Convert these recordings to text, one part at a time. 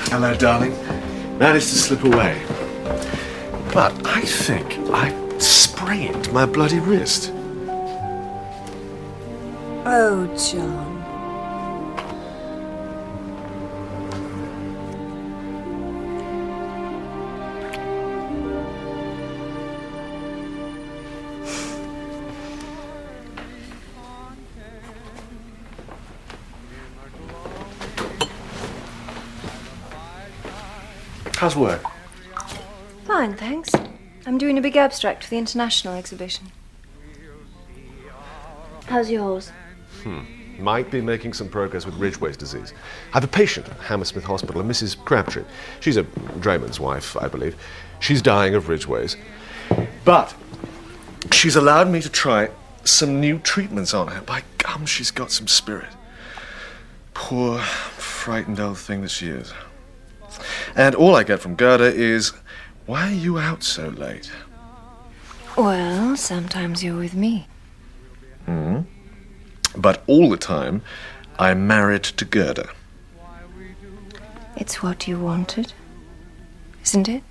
Hello, darling. Managed to slip away. But I think I sprained my bloody wrist. Oh, John. How's work? Fine, thanks. I'm doing a big abstract for the international exhibition. How's yours? Might be making some progress with Ridgway's disease. I have a patient at Hammersmith Hospital, a Mrs. Crabtree. She's a drayman's wife, I believe. She's dying of Ridgway's. But she's allowed me to try some new treatments on her. By gum, she's got some spirit. Poor, frightened old thing that she is. And all I get from Gerda is, why are you out so late? Well, sometimes you're with me. But all the time, I'm married to Gerda. It's what you wanted, isn't it?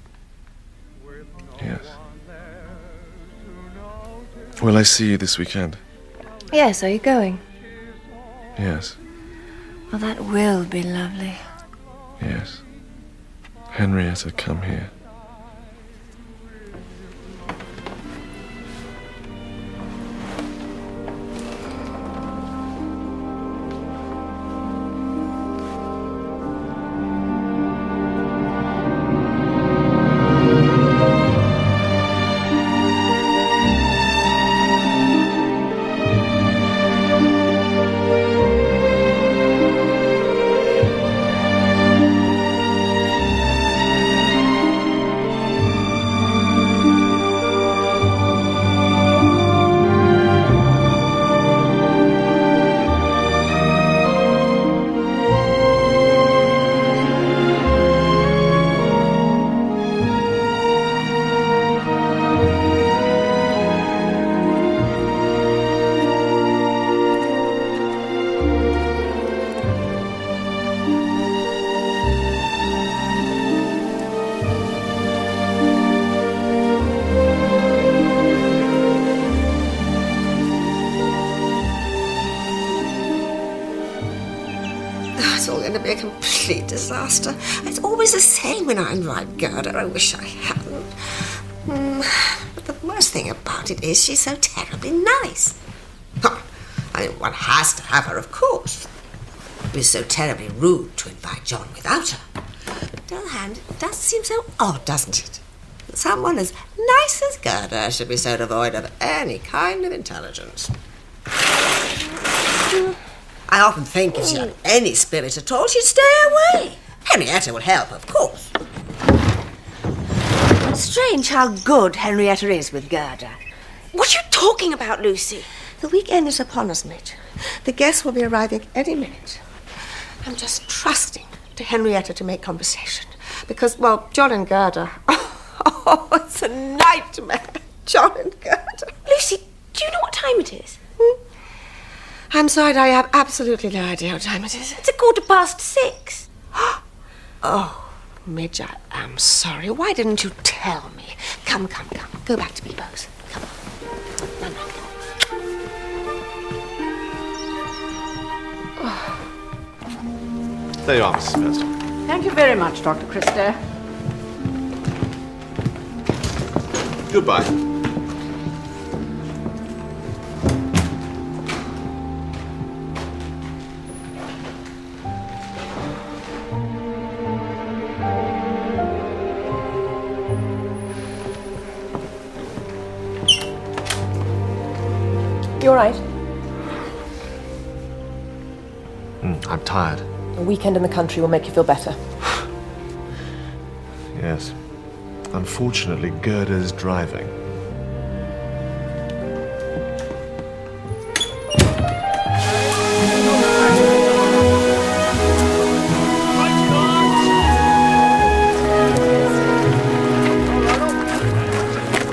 Yes. Will I see you this weekend? Yes, are you going? Yes. Well, that will be lovely. Yes. Henrietta, come here. It's all going to be a complete disaster. It's always the same when I invite Gerda. I wish I hadn't. But the worst thing about it is she's so terribly nice. I mean, one has to have her, of course. It would be so terribly rude to invite John without her. But on the other hand, it does seem so odd, doesn't it? That someone as nice as Gerda should be so devoid of any kind of intelligence. I often think if she had any spirit at all, she'd stay away. Henrietta will help, of course. Strange how good Henrietta is with Gerda. What are you talking about, Lucy? The weekend is upon us, Midge. The guests will be arriving any minute. I'm just trusting to Henrietta to make conversation. Because, well, John and Gerda... Oh, it's a nightmare. John and Gerda. Lucy, do you know what time it is? I'm sorry, I have absolutely no idea what time it is. It's 6:15. Oh, Midge, I am sorry. Why didn't you tell me? Come. Go back to Bebo's. Come on. No. There you are, Mrs. First. Thank you very much, Dr. Christer. Goodbye. You all right? I'm tired. A weekend in the country will make you feel better. Yes. Unfortunately, Gerda's driving.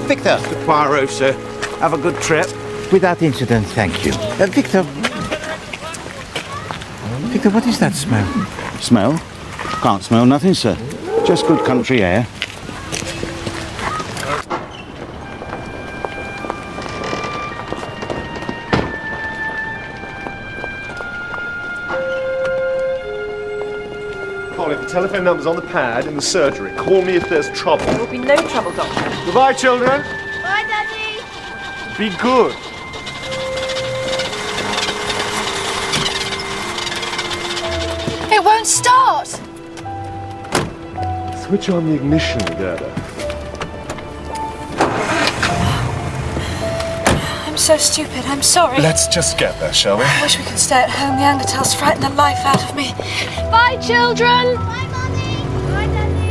Victor. Mr. Poirot, sir. Have a good trip. Without incident, thank you. Victor. Victor, what is that smell? Smell? Can't smell nothing, sir. Just good country air. Polly, the telephone number's on the pad in the surgery. Call me if there's trouble. There will be no trouble, Doctor. Goodbye, children. Bye, Daddy. Be good. It won't start. Switch on the ignition, Gerda. I'm so stupid. I'm sorry. Let's just get there, shall we? I wish we could stay at home. The Angletal's frightened the life out of me. Bye, children. Bye, Mummy. Bye, Daddy.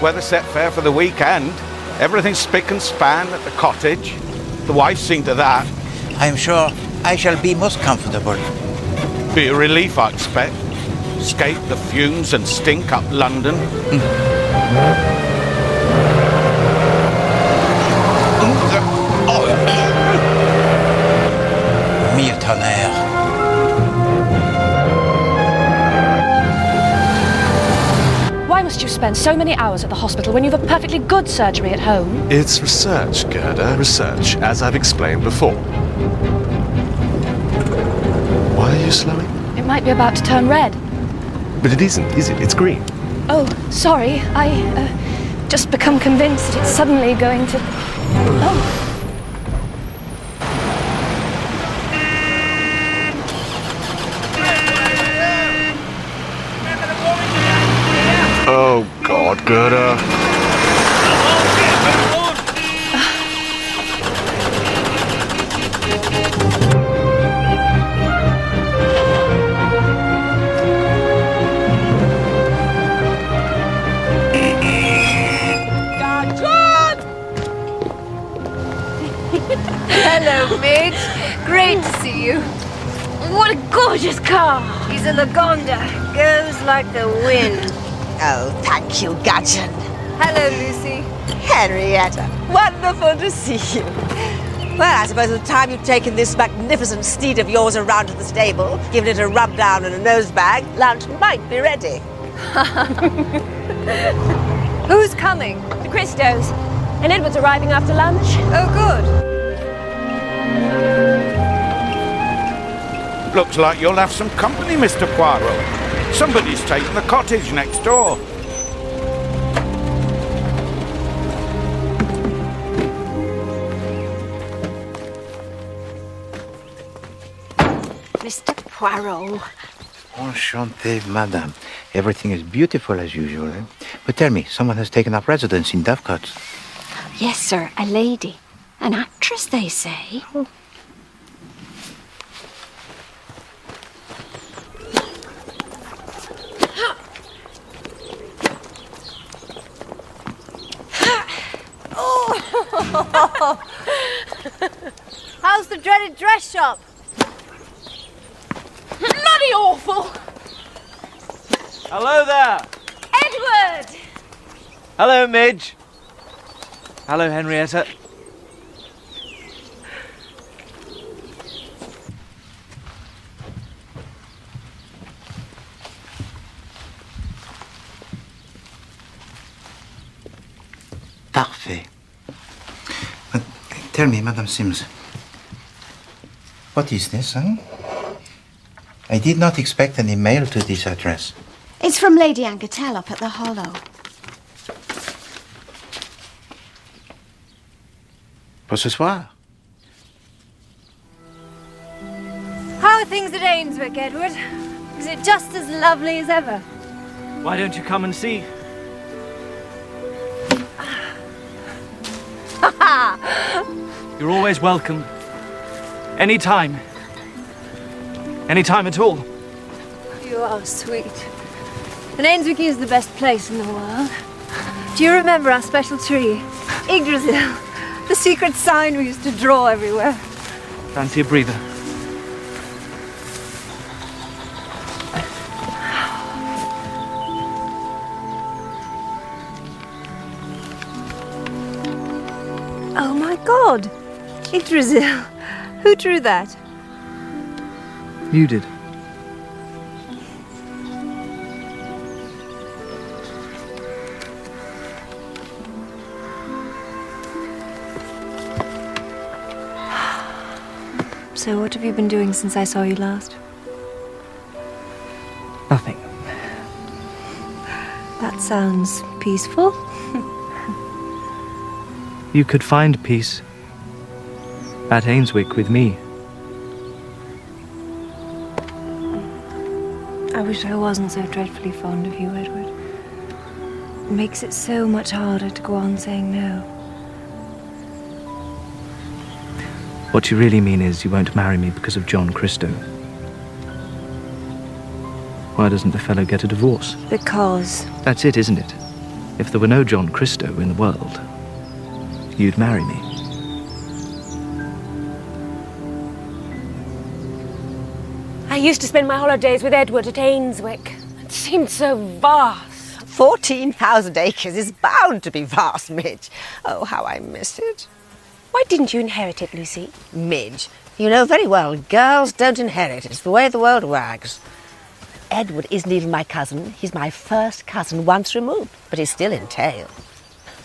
Weather set fair for the weekend. Everything's spick and span at the cottage. The wife's seen to that. I am sure I shall be most comfortable. Be a relief, I expect. Escape the fumes and stink up London. Mille tonnerres. Why must you spend so many hours at the hospital when you have a perfectly good surgery at home? It's research, Gerda. Research, as I've explained before. Why are you slowing? It might be about to turn red. But it isn't, is it? It's green. Oh, sorry. I just become convinced that it's suddenly going to... Oh. Oh, God, Gerda. Hello, Midge. Great to see you. What a gorgeous car. She's a Lagonda. Goes like the wind. Oh, thank you, Gudgeon. Hello, Lucy. Henrietta, wonderful to see you. Well, I suppose the time you've taken this magnificent steed of yours around to the stable, given it a rub down and a nose bag, lunch might be ready. Who's coming? The Christos. And Edward's arriving after lunch. Oh, good. Looks like you'll have some company, Mr. Poirot. Somebody's taken the cottage next door. Mr. Poirot. Enchanté, madame. Everything is beautiful as usual. Eh? But tell me, someone has taken up residence in Dovecote. Yes, sir, a lady. An actress, they say. How's the dreaded dress shop? Bloody awful! Hello there! Edward! Hello, Midge. Hello, Henrietta. Parfait. But tell me, Madame Sims, what is this, huh? I did not expect any mail to this address. It's from Lady Angatel up at the Hollow. Pour ce soir. How are things at Ainswick, Edward? Is it just as lovely as ever? Why don't you come and see? You're always welcome. Anytime. Anytime at all. You are sweet. And Ainswick is the best place in the world. Do you remember our special tree? Yggdrasil. The secret sign we used to draw everywhere. Fancy a breather. Oh my God! Yggdrasil. Who drew that? You did. So what have you been doing since I saw you last? Nothing. That sounds peaceful. You could find peace at Ainswick with me. I wish I wasn't so dreadfully fond of you, Edward. It makes it so much harder to go on saying no. What you really mean is you won't marry me because of John Christo. Why doesn't the fellow get a divorce? Because... That's it, isn't it? If there were no John Christo in the world, you'd marry me. I used to spend my holidays with Edward at Ainswick. It seemed so vast. 14,000 acres is bound to be vast, Midge. Oh, how I miss it. Why didn't you inherit it, Lucy? Midge, you know very well girls don't inherit. It's the way the world wags. Edward isn't even my cousin. He's my first cousin once removed, but he's still entailed.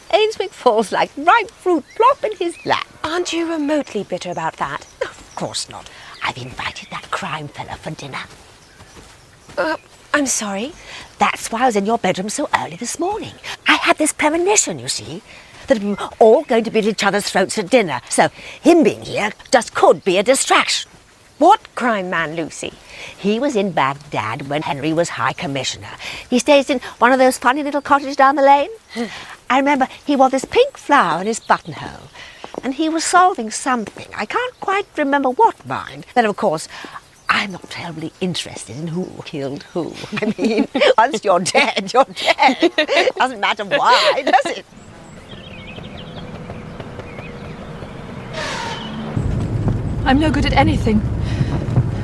Ainswick falls like ripe fruit plop in his lap. Aren't you remotely bitter about that? Of course not. I've invited that crime fellow for dinner. I'm sorry. That's why I was in your bedroom so early this morning. I had this premonition, you see, that we were all going to be at each other's throats at dinner. So him being here just could be a distraction. What crime man, Lucy? He was in Baghdad when Henry was High Commissioner. He stays in one of those funny little cottages down the lane. I remember he wore this pink flower in his buttonhole. And he was solving something. I can't quite remember what, mind. Then, of course, I'm not terribly interested in who killed who. I mean, once you're dead, you're dead. Doesn't matter why, does it? I'm no good at anything.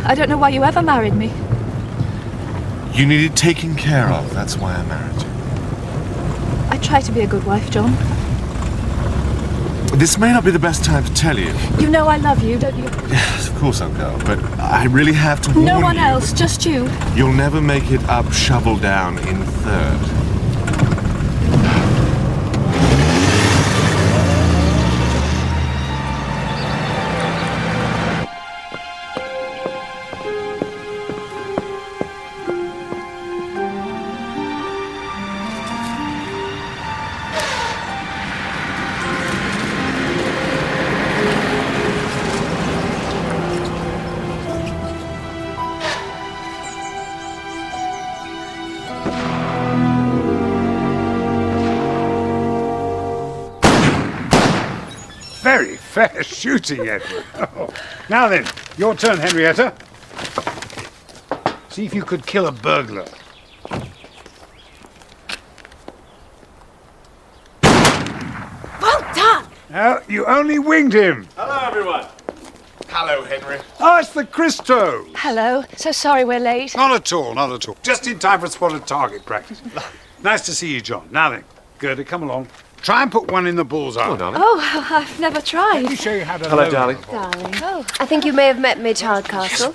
I don't know why you ever married me. You needed taking care of. That's why I married you. I try to be a good wife, John. This may not be the best time to tell you. You know I love you, don't you? Yes, of course I'll go, but I really have to warn you. No one else, just you. You'll never make it up Shovel Down in third. Very fair shooting, Edward. Oh. Now then, your turn, Henrietta. See if you could kill a burglar. Well done! Now, you only winged him. Hello, everyone. Hello, Henry. Oh, it's the Christo. Hello. So sorry we're late. Not at all, not at all. Just in time for spotted target practice. Nice to see you, John. Now then, Gerda, come along. Try and put one in the bullseye. Oh, darling. Oh, I've never tried. Let me show you how to Hello, load darling. it. Darling. Oh, I think you may have met Midge Hardcastle.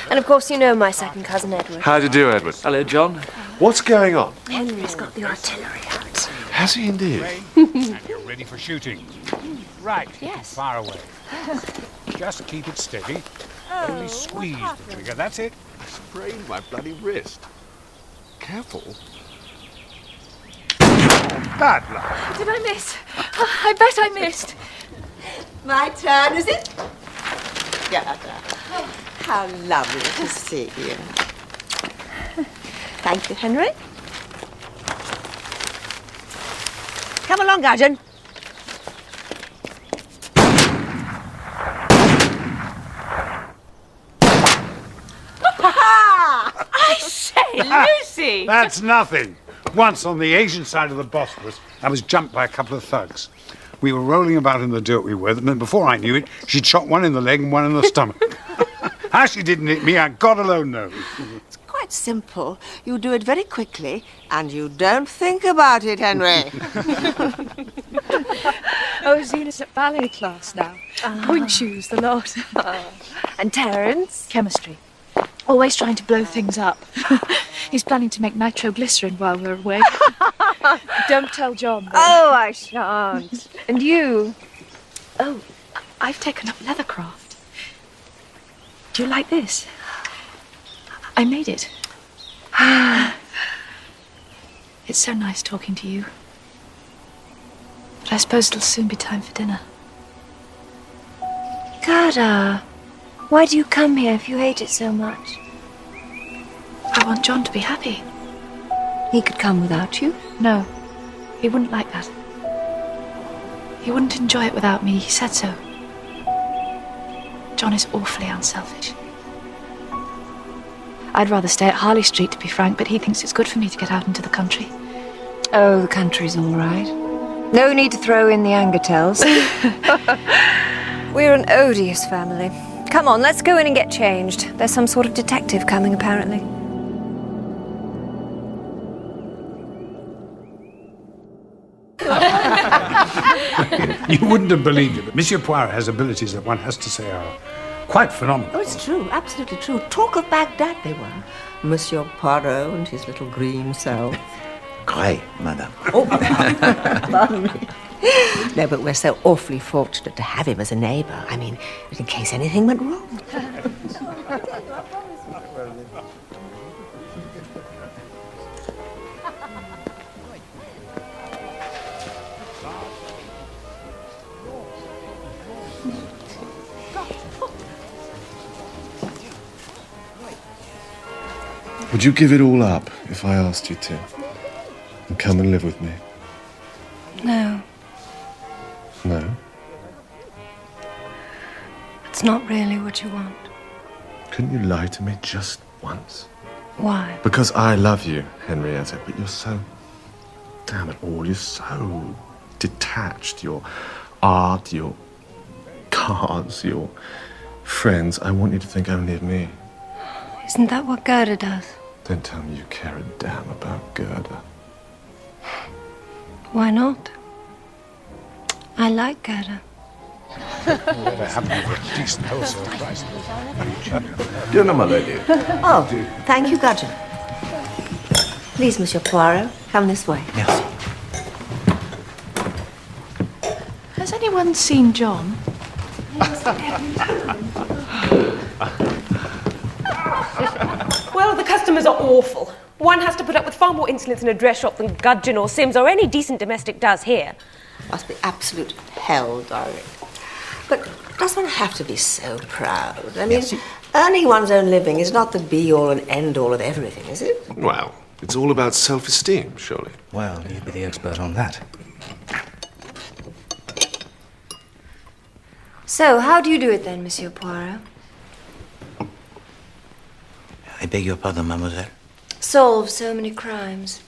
And of course you know my second cousin Edward. How do you do, Edward? Hello, John. What's going on? Henry's got the artillery out. Has he indeed? And you're ready for shooting. Right. Yes. Far away. Just keep it steady. Only squeeze the trigger. That's it. I sprained my bloody wrist. Careful. Bad luck. Did I miss? I bet I missed. My turn, is it? Gerda, how lovely to see you. Thank you, Henry. Come along, Gudgeon. I say, Lucy! That's nothing. Once on the Asian side of the Bosphorus, I was jumped by a couple of thugs. We were rolling about in the dirt we were, and before I knew it, she'd shot one in the leg and one in the stomach. How she didn't hit me, God alone knows. It's quite simple. You do it very quickly, and you don't think about it, Henry. Oh, Zena's at ballet class now. Point shoes, the lot. And Terence? Chemistry. Always trying to blow things up. He's planning to make nitroglycerin while we're away. Don't tell John, though. Oh, I shan't. And you? Oh, I've taken up leathercraft. Do you like this? I made it. It's so nice talking to you. But I suppose it'll soon be time for dinner. Gerda, why do you come here if you hate it so much? I want John to be happy. He could come without you? No, he wouldn't like that. He wouldn't enjoy it without me, he said so. John is awfully unselfish. I'd rather stay at Harley Street, to be frank, but he thinks it's good for me to get out into the country. Oh, the country's all right. No need to throw in the Angertels. We're an odious family. Come on, let's go in and get changed. There's some sort of detective coming, apparently. You wouldn't have believed it, but Monsieur Poirot has abilities that one has to say are quite phenomenal. Oh, it's true, absolutely true. Talk of Baghdad, they were. Monsieur Poirot and his little green self. Grey, madame. Oh, pardon me. No, but we're so awfully fortunate to have him as a neighbour. I mean, in case anything went wrong. Would you give it all up if I asked you to? And come and live with me? No, No? it's not really what you want. Couldn't you lie to me just once? Why? Because I love you, Henrietta, but you're so... Damn it all, you're so detached. Your art, your cards, your friends. I want you to think only of me. Isn't that what Gerda does? Don't tell me you care a damn about Gerda. Why not? I like Gerda. Whatever happened to a decent wholesale price? Dinner, my lady. Oh, thank you, Gudgeon. Please, Monsieur Poirot, come this way. Merci. Has anyone seen John? Well, the customers are awful. One has to put up with far more insolence in a dress shop than Gudgeon or Sims or any decent domestic does here. Must be absolute hell, darling. But does one have to be so proud? I mean, earning one's own living is not the be-all and end-all of everything, is it? Well, it's all about self-esteem, surely. Well, you'd be the expert on that. So, how do you do it then, Monsieur Poirot? I beg your pardon, mademoiselle. Solve so many crimes.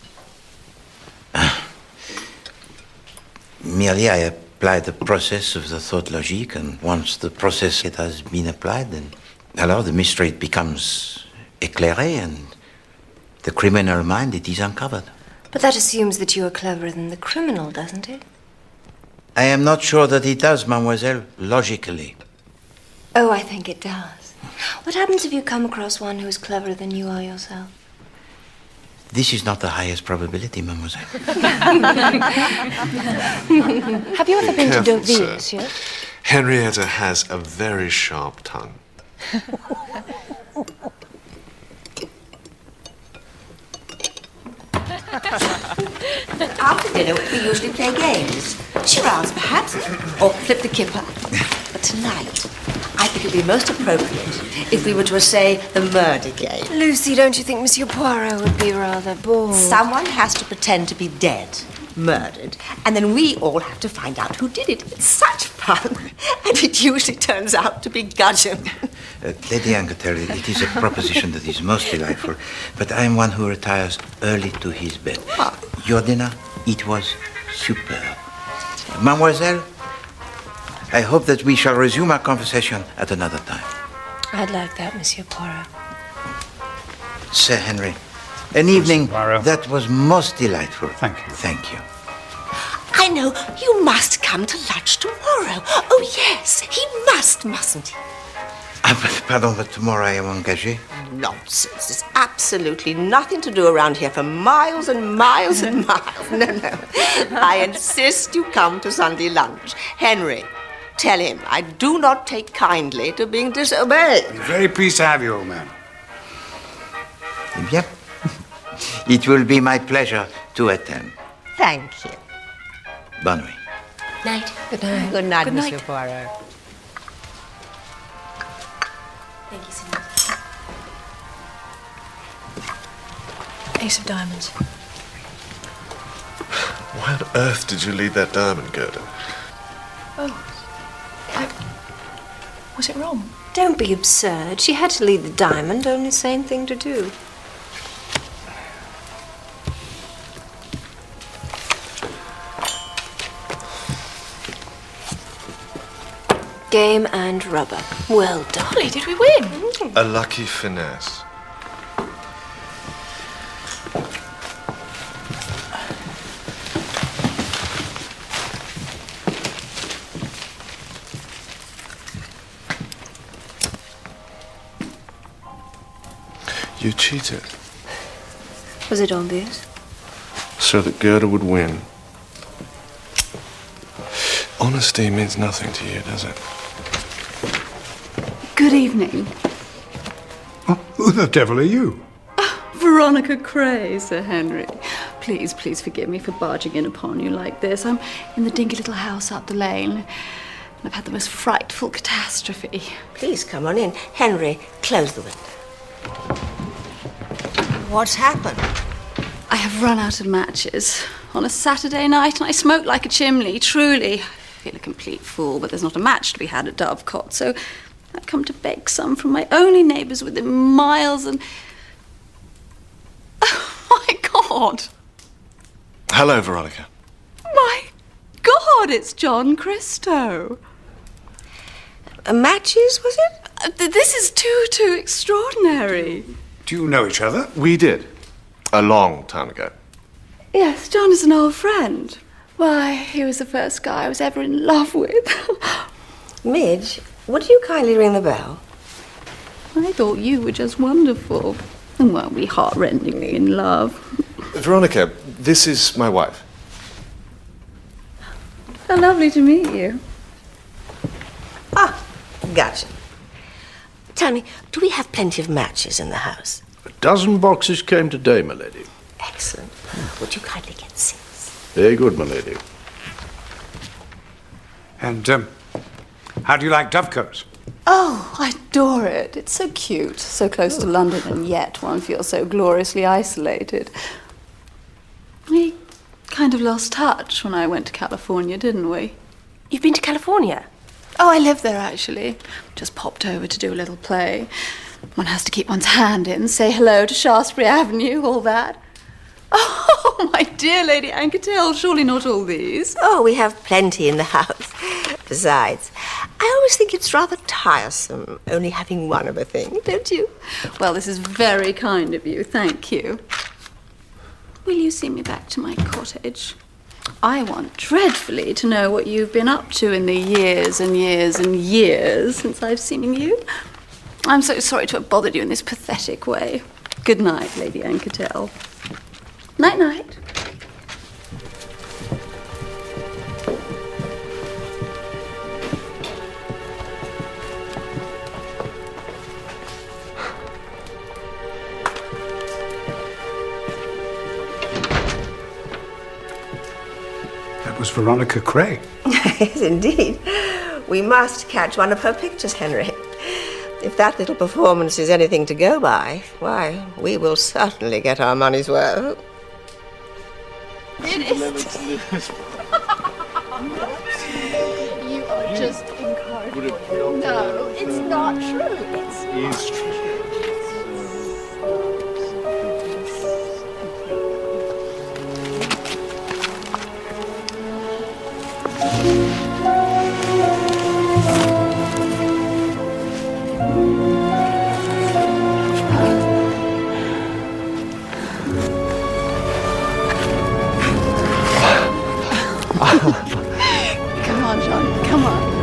Merely, I apply the process of the thought logique, and once the process it has been applied, then alors the mystery becomes éclairé, and the criminal mind it is uncovered. But that assumes that you are cleverer than the criminal, doesn't it? I am not sure that it does, mademoiselle, logically. Oh, I think it does. What happens if you come across one who is cleverer than you are yourself? This is not the highest probability, mademoiselle. Have you ever been to Careful, Deauville, sir. monsieur? Henrietta has a very sharp tongue. After dinner, we usually play games. Charades, perhaps, or flip the kipper. tonight. I think it would be most appropriate if we were to essay the murder game. Lucy, don't you think Monsieur Poirot would be rather bored? Someone has to pretend to be dead, murdered, and then we all have to find out who did it. It's such fun, and it usually turns out to be Gudgeon. Lady Anguitare, it is a proposition that is most delightful, but I am one who retires early to his bed. Your dinner, it was superb. Mademoiselle, I hope that we shall resume our conversation at another time. I'd like that, Monsieur Poirot. Sir Henry, an evening that was most delightful. Thank you. Thank you. I know, you must come to lunch tomorrow. Oh, yes, he must, mustn't he? Pardon, but tomorrow I am engagé. Nonsense. There's absolutely nothing to do around here for miles and miles and miles. No, no. I insist you come to Sunday lunch. Henry, tell him I do not take kindly to being disobeyed. I'm very pleased to have you, old man. Eh bien, it will be my pleasure to attend. Thank you. Bonne nuit. Night. Good night. Good night, Good Monsieur night. Poirot. Thank you, Cindy. Ace of diamonds. Why on earth did you leave that diamond, Gerda? Oh. Was it wrong? Don't be absurd. She had to leave the diamond, only sane thing to do. Game and rubber. Well done. Golly, did we win? A lucky finesse. You cheated. Was it obvious? So that Gerda would win. Honesty means nothing to you, does it? Good evening. Oh, who the devil are you? Veronica Cray, Sir Henry. Please, please forgive me for barging in upon you like this. I'm in the dinky little house up the lane, and I've had the most frightful catastrophe. Please come on in. Henry, close the window. What's happened? I have run out of matches on a Saturday night, and I smoke like a chimney, truly. I feel a complete fool, but there's not a match to be had at Dovecot, so I've come to beg some from my only neighbours within miles, and... Oh, my God! Hello, Veronica. My God, it's John Christo. Matches, was it? This is too extraordinary. Do you know each other? We did. A long time ago. Yes, John is an old friend. Why, he was the first guy I was ever in love with. Midge, would you kindly ring the bell? I thought you were just wonderful. And weren't we heart-rendingly in love? Veronica, this is my wife. How lovely to meet you. Ah, gotcha. Tell me, do we have plenty of matches in the house? A dozen boxes came today, my lady. Excellent. Would you kindly get 6? Very good, my lady. And, how do you like Dovecote? Oh, I adore it. It's so cute, so close to London, and yet one feels so gloriously isolated. We kind of lost touch when I went to California, didn't we? You've been to California? Oh, I live there, actually. Just popped over to do a little play. One has to keep one's hand in, say hello to Shaftesbury Avenue, all that. Oh, my dear Lady Anquetil, surely not all these. Oh, we have plenty in the house. Besides, I always think it's rather tiresome only having one of a thing, don't you? Well, this is very kind of you, thank you. Will you see me back to my cottage? I want dreadfully to know what you've been up to in the years and years and years since I've seen you. I'm so sorry to have bothered you in this pathetic way. Good night, Lady Anquetil. Night-night. That was Veronica Cray. Yes, indeed. We must catch one of her pictures, Henry. If that little performance is anything to go by, why, we will certainly get our money's worth. It is. You are just incredible. No, it's not true. It's true. Come on, John. Come on.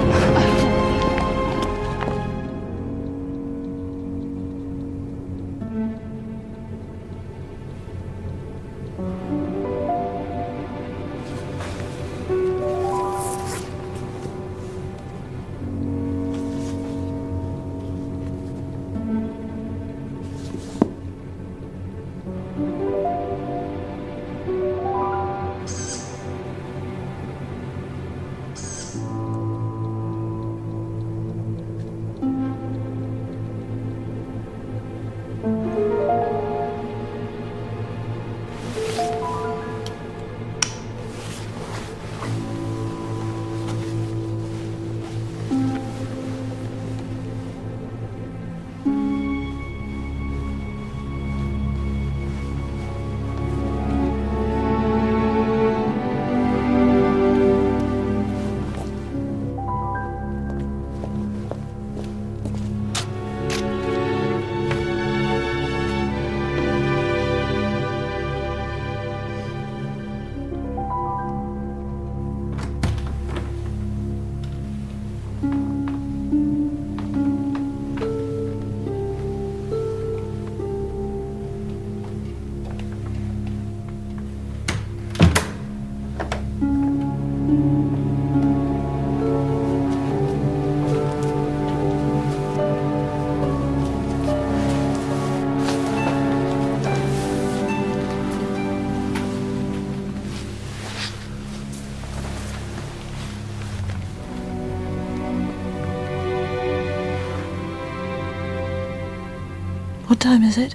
What time is it?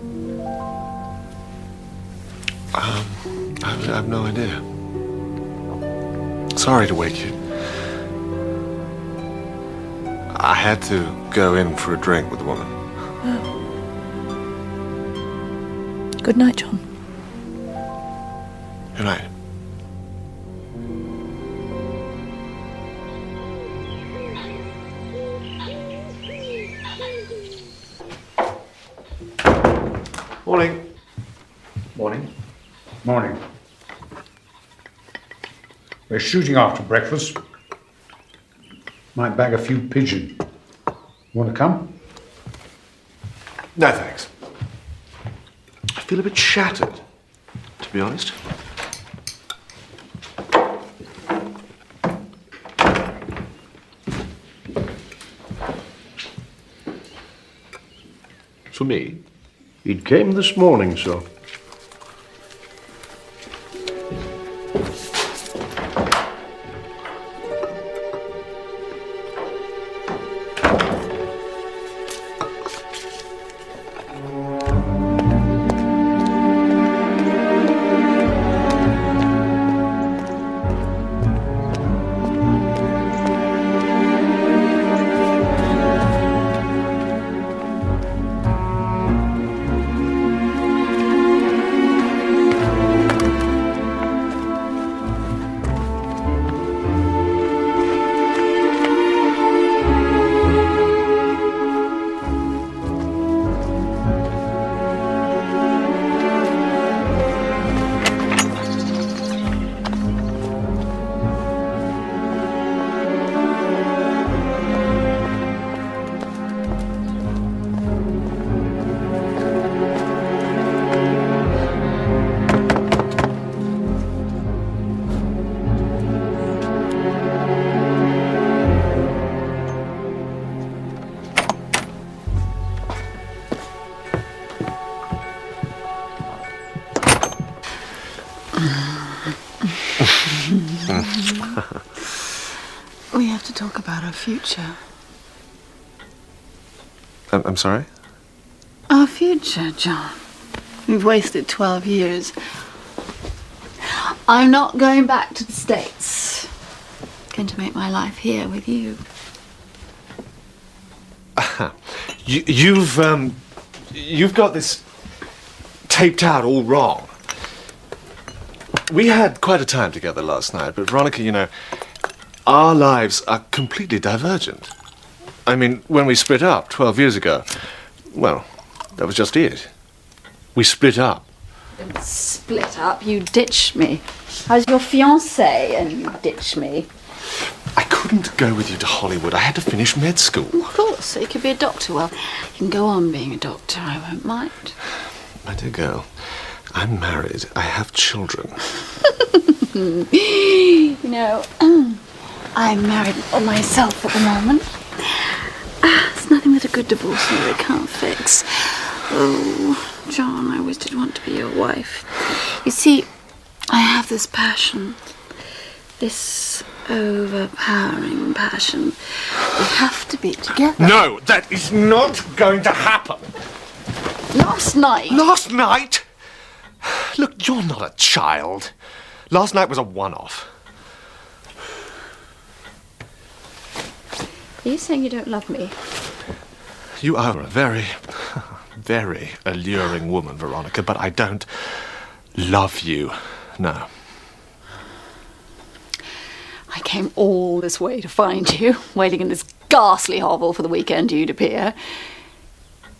I have no idea. Sorry to wake you. I had to go in for a drink with the woman. Oh. Good night, John. Good night. Morning. Morning. Morning. We're shooting after breakfast. Might bag a few pigeon. Want to come? No, thanks. I feel a bit shattered, to be honest. For me? It came this morning, sir. talk about our future. I'm sorry? Our future, John. We've wasted 12 years. I'm not going back to the States. I'm going to make my life here with you. You've got this taped out all wrong. We had quite a time together last night, but Veronica, you know, our lives are completely divergent. I mean, when we split up 12 years ago, well, that was just it. We split up. Split up? You ditched me. I was your fiancée and you ditched me. I couldn't go with you to Hollywood. I had to finish med school. Of course, so you could be a doctor. Well, you can go on being a doctor. I won't mind. My dear girl, I'm married. I have children. You know, I'm married myself at the moment. There's nothing that a good divorce lawyer can't fix. Oh, John, I always did want to be your wife. You see, I have this passion. This overpowering passion. We have to be together. No, that is not going to happen. Last night. Last night? Look, you're not a child. Last night was a one-off. Are you saying you don't love me? You are a very, very alluring woman, Veronica, but I don't love you. No. I came all this way to find you, waiting in this ghastly hovel for the weekend you'd appear.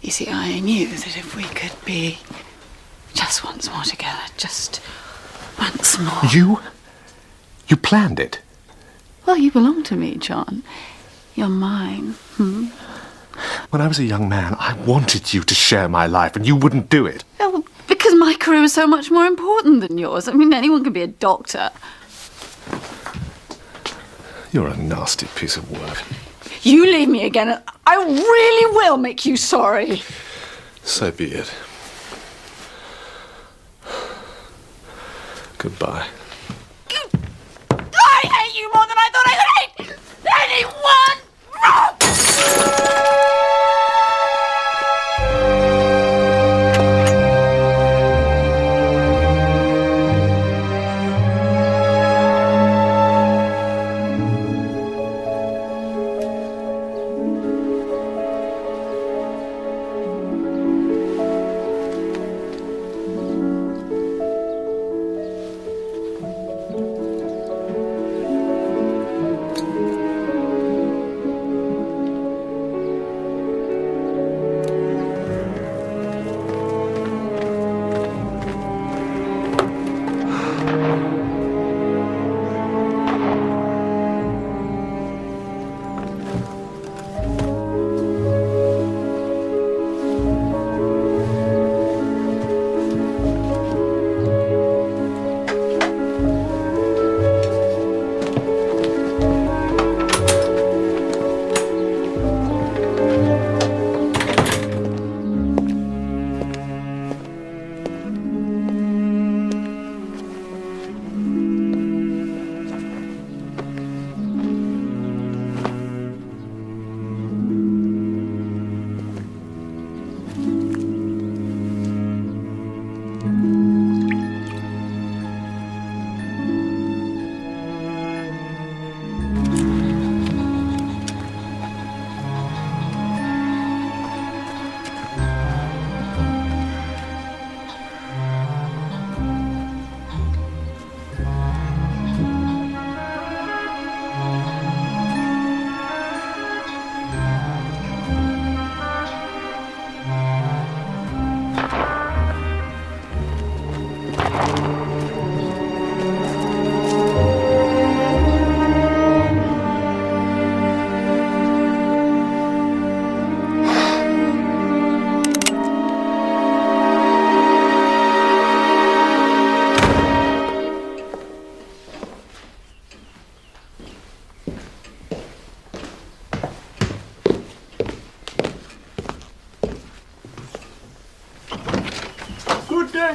You see, I knew that if we could be just once more together, just once more... You planned it? Well, you belong to me, John. You're mine. When I was a young man, I wanted you to share my life, and you wouldn't do it. Well, because my career was so much more important than yours. I mean, anyone can be a doctor. You're a nasty piece of work. You leave me again, and I really will make you sorry. So be it. Goodbye. I hate you more than I thought I could hate anyone!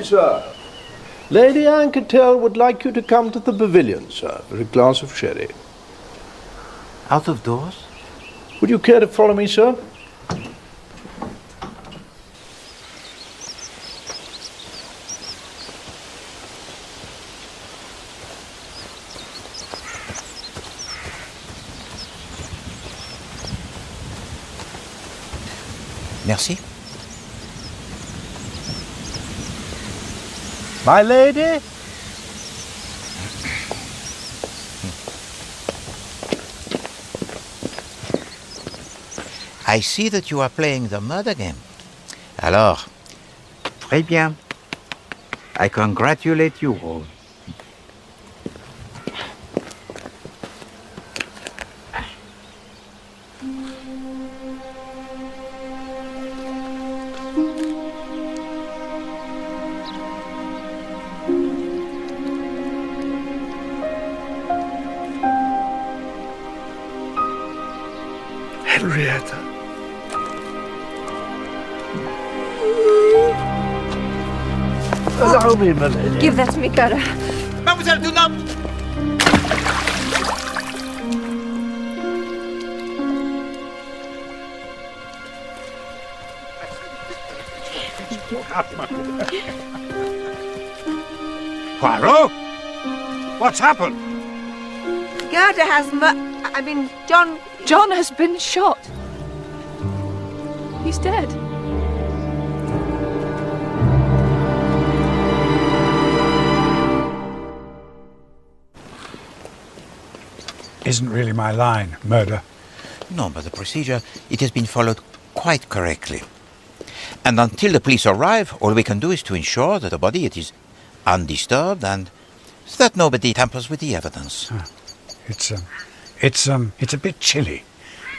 Sir. Lady Anne Cattell would like you to come to the pavilion, sir, for a glass of sherry. Out of doors? Would you care to follow me, sir? Merci. My lady? I see that you are playing the murder game. Alors, très bien. I congratulate you all. Henrietta. Allow me, my lady. Give that to me, Cara. Mademoiselle, do not! Poirot? What's happened? Gerda has John... John has been shot. He's dead. Isn't really my line, murder. No, but the procedure, it has been followed quite correctly. And until the police arrive, all we can do is to ensure that the body it is undisturbed and that nobody tampers with the evidence. It's a bit chilly.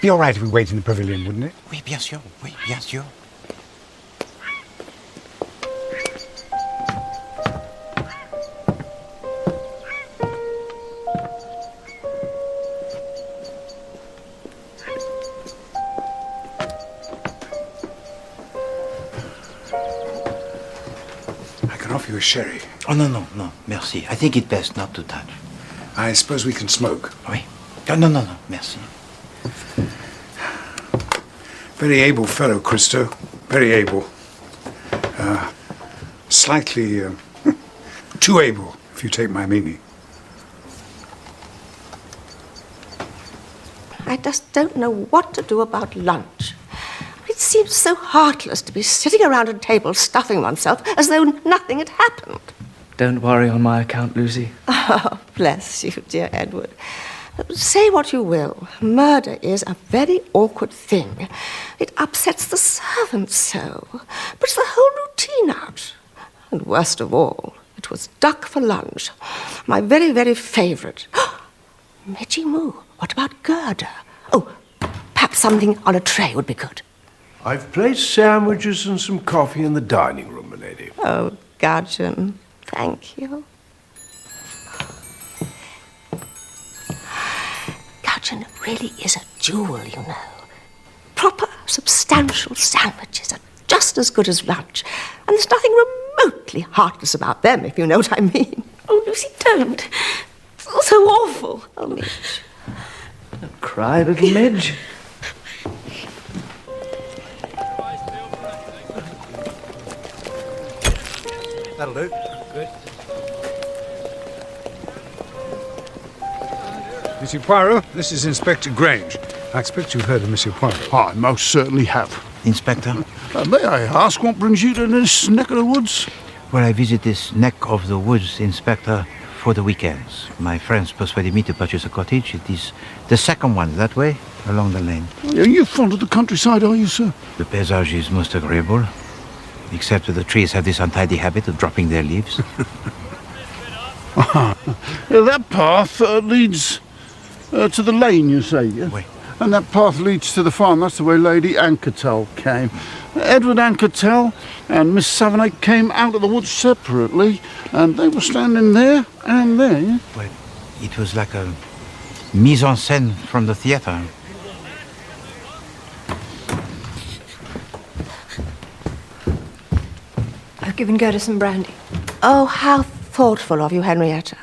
Be all right if we wait in the pavilion, wouldn't it? Oui, bien sûr. Oui, bien sûr. I can offer you a sherry. Oh, no, merci. I think it best not to touch. I suppose we can smoke. Oui. Oh, no, merci. Very able fellow, Christo. Very able. Slightly too able, if you take my meaning. I just don't know what to do about lunch. It seems so heartless to be sitting around a table stuffing oneself as though nothing had happened. Don't worry on my account, Lucy. Oh, bless you, dear Edward. Say what you will, murder is a very awkward thing. It upsets the servants so, puts the whole routine out. And worst of all, it was duck for lunch, my very, very favourite. Medjie Moo, what about Gerda? Oh, perhaps something on a tray would be good. I've placed sandwiches and some coffee in the dining room, my lady. Oh, Gudgeon, thank you. Gudgeon really is a jewel, you know. Proper, substantial sandwiches are just as good as lunch, and there's nothing remotely heartless about them, if you know what I mean. Oh, Lucy, don't. It's all so awful. Oh, Midge. Don't cry, little Midge. That'll do. Good. Monsieur Poirot, this is Inspector Grange. I expect you've heard of Monsieur Poirot. I most certainly have. Inspector? May I ask what brings you to this neck of the woods? Well, I visit this neck of the woods, Inspector, for the weekends. My friends persuaded me to purchase a cottage. It is the second one, that way, along the lane. Are you fond of the countryside, are you, sir? The paysage is most agreeable, except that the trees have this untidy habit of dropping their leaves. That path leads to the lane, you say, yeah? Oui. And that path leads to the farm. That's the way Lady Anketel came. Edward Anketel and Miss Savonay came out of the woods separately, and they were standing there and there, yeah? Well, it was like a mise en scène from the theatre. I've given Gerda some brandy. Oh, how thoughtful of you, Henrietta.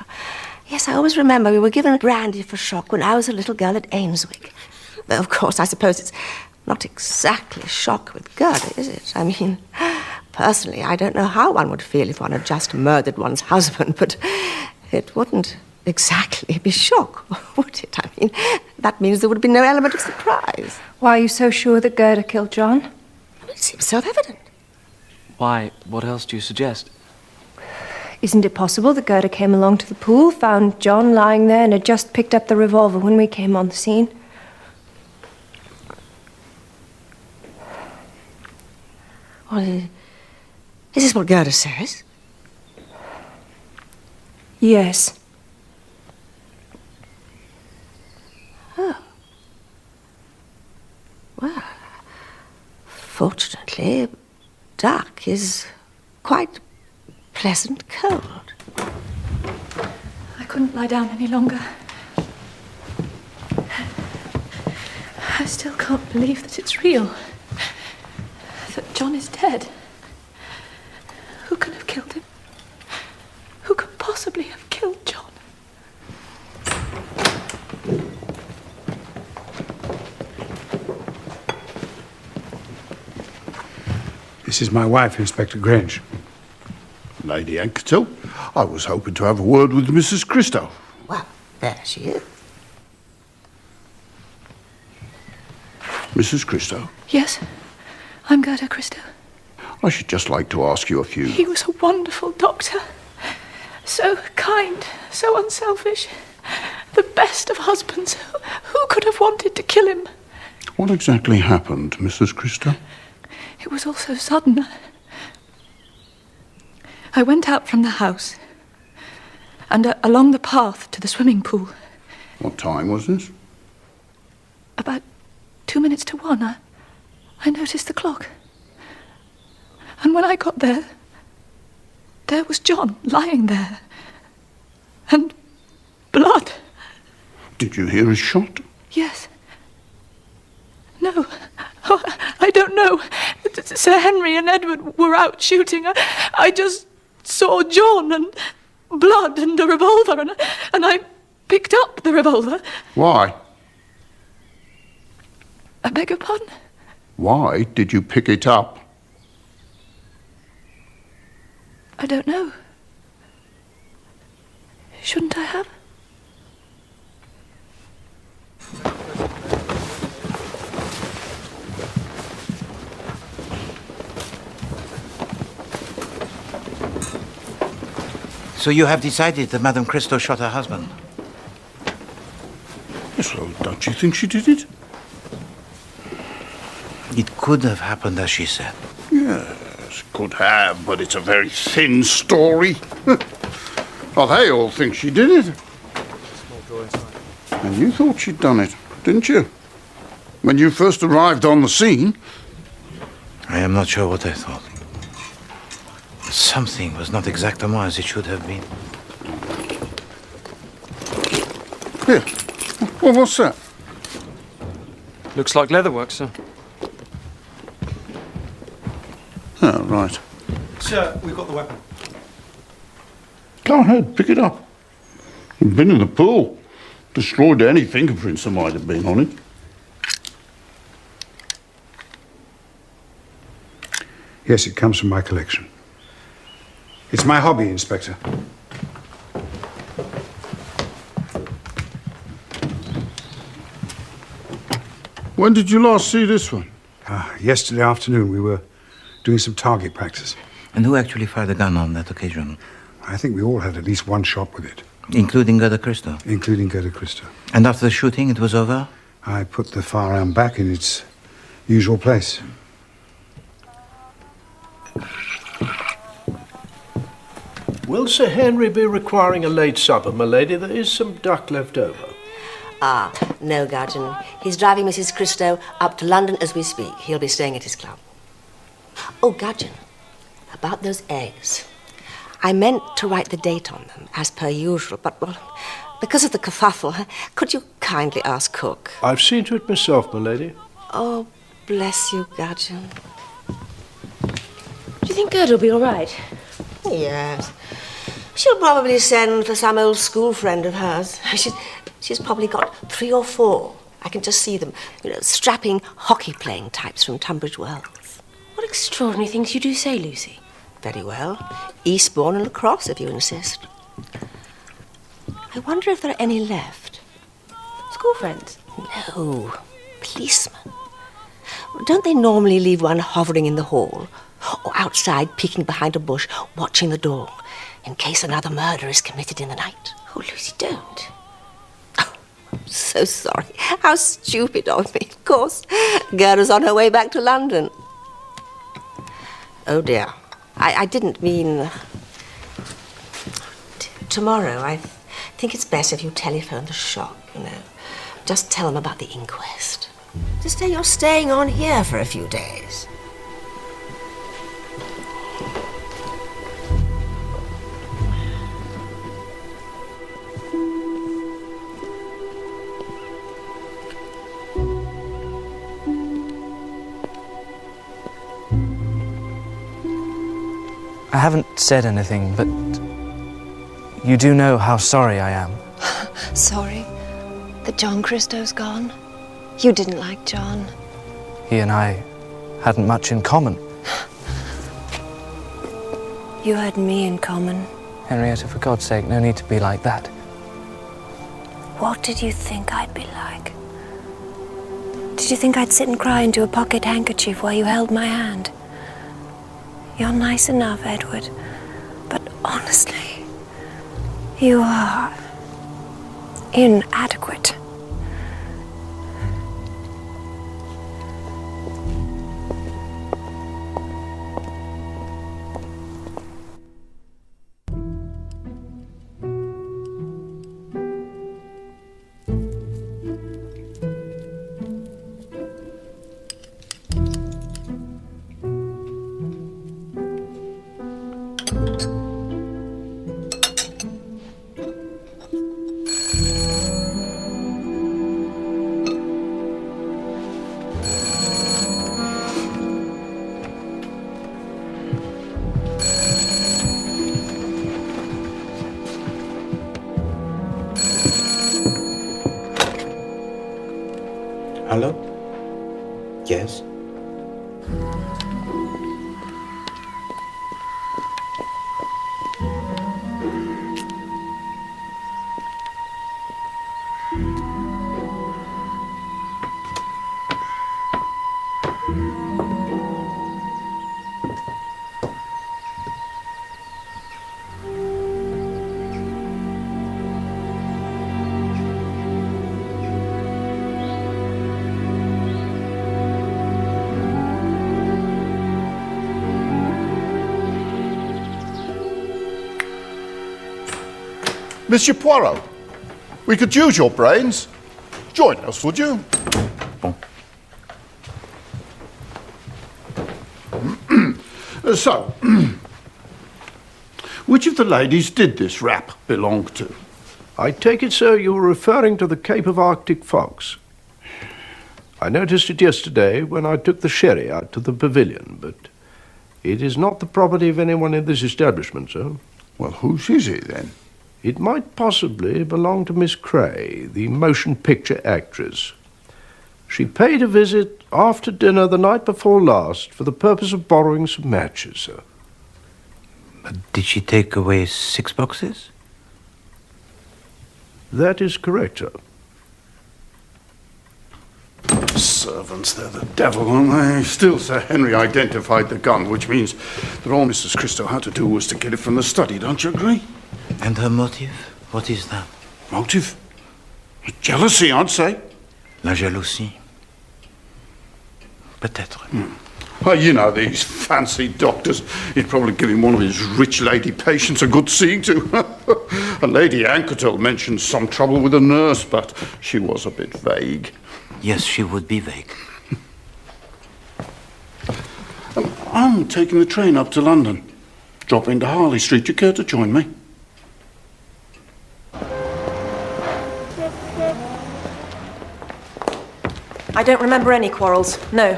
Yes, Yes, I always remember we were given brandy for shock when I was a little girl at Ainswick. Though, of course, I suppose it's not exactly shock with Gerda, is it? I mean, personally, I don't know how one would feel if one had just murdered one's husband, but it wouldn't exactly be shock, would it? I mean, that means there would be no element of surprise. Why are you so sure that Gerda killed John? It seems self-evident. Why? What else do you suggest? Isn't it possible that Gerda came along to the pool, found John lying there, and had just picked up the revolver when we came on the scene? Well, is this what Gerda says? Yes. Oh. Well, fortunately, dark is quite pleasant cold. I couldn't lie down any longer. I still can't believe that it's real. That John is dead. Who can have killed him? Who could possibly have killed John? This is my wife, Inspector Grange. Lady Anketel, I was hoping to have a word with Mrs. Christo. Well, there she is. Mrs. Christo, Yes, I'm Gerda Christo. I should just like to ask you a few... He was a wonderful doctor. So kind, so unselfish. The best of husbands. Who could have wanted to kill him? What exactly happened, Mrs. Christo? It was all so sudden. I went out from the house and along the path to the swimming pool. What time was this? About 2 minutes to 1, I noticed the clock. And when I got there, there was John lying there. And blood. Did you hear a shot? Yes. No. Oh, I don't know. Sir Henry and Edward were out shooting. I just saw John and blood and a revolver, and I picked up the revolver. Why? I beg your pardon? Why did you pick it up? I don't know. Shouldn't I have? So you have decided that Madame Christo shot her husband? Yes, well, don't you think she did it? It could have happened as she said. Yes, could have, but it's a very thin story. Well, they all think she did it. And you thought she'd done it, didn't you? When you first arrived on the scene. I am not sure what I thought. Something was not exactement as it should have been. Here. Well, what's that? Looks like leatherwork, sir. Oh, right. Sir, we've got the weapon. Go ahead, pick it up. You've been in the pool. Destroyed any fingerprints that might have been on it. Yes, it comes from my collection. It's my hobby, Inspector. When did you last see this one? Yesterday afternoon. We were doing some target practice. And who actually fired the gun on that occasion? I think we all had at least one shot with it. Including Gerda Christo? Including Gerda Christo. And after the shooting, it was over? I put the firearm back in its usual place. Will Sir Henry be requiring a late supper, my lady? There is some duck left over. Ah, no, Guardian. He's driving Mrs. Christo up to London as we speak. He'll be staying at his club. Oh, Guardian, about those eggs. I meant to write the date on them, as per usual, but, well, because of the kerfuffle, could you kindly ask Cook? I've seen to it myself, my lady. Oh, bless you, Guardian. Do you think Gerda will be all right? Yes. She'll probably send for some old school friend of hers. She's probably got 3 or 4. I can just see them, strapping hockey-playing types from Tunbridge Wells. What extraordinary things you do say, Lucy. Very well. Eastbourne and lacrosse, if you insist. I wonder if there are any left. School friends? No, policemen. Don't they normally leave one hovering in the hall? Or outside, peeking behind a bush, watching the door, in case another murder is committed in the night? Oh, Lucy, don't. Oh, I'm so sorry. How stupid of me. Of course, Gerda's on her way back to London. Oh, dear. I didn't mean... Tomorrow, I think it's best if you telephone the shop, Just tell them about the inquest. Just say you're staying on here for a few days. I haven't said anything, but you do know how sorry I am. Sorry that John Christo's gone. You didn't like John. He and I hadn't much in common. You had me in common. Henrietta, for God's sake, no need to be like that. What did you think I'd be like? Did you think I'd sit and cry into a pocket handkerchief while you held my hand? You're nice enough, Edward, but honestly, you are inadequate. Hello? Yes? Monsieur Poirot, we could use your brains. Join us, would you? Bon. So, which of the ladies did this rap belong to? I take it, sir, you were referring to the Cape of Arctic fox. I noticed it yesterday when I took the sherry out to the pavilion, but it is not the property of anyone in this establishment, sir. Well, whose is it, then? It might possibly belong to Miss Cray, the motion picture actress. She paid a visit after dinner the night before last for the purpose of borrowing some matches, sir. Did she take away 6 boxes? That is correct, sir. Servants, they're the devil, aren't they? Still, Sir Henry identified the gun, which means that all Mrs. Christo had to do was to get it from the study, don't you agree? And her motive? What is that? Motive? Jealousy, I'd say. La jalousie? Peut-être. Well, you know, these fancy doctors. He'd probably give him one of his rich lady patients a good seeing to. And Lady Anquetil mentioned some trouble with a nurse, but she was a bit vague. Yes, she would be vague. I'm taking the train up to London. Drop into Harley Street. You care to join me? I don't remember any quarrels, no.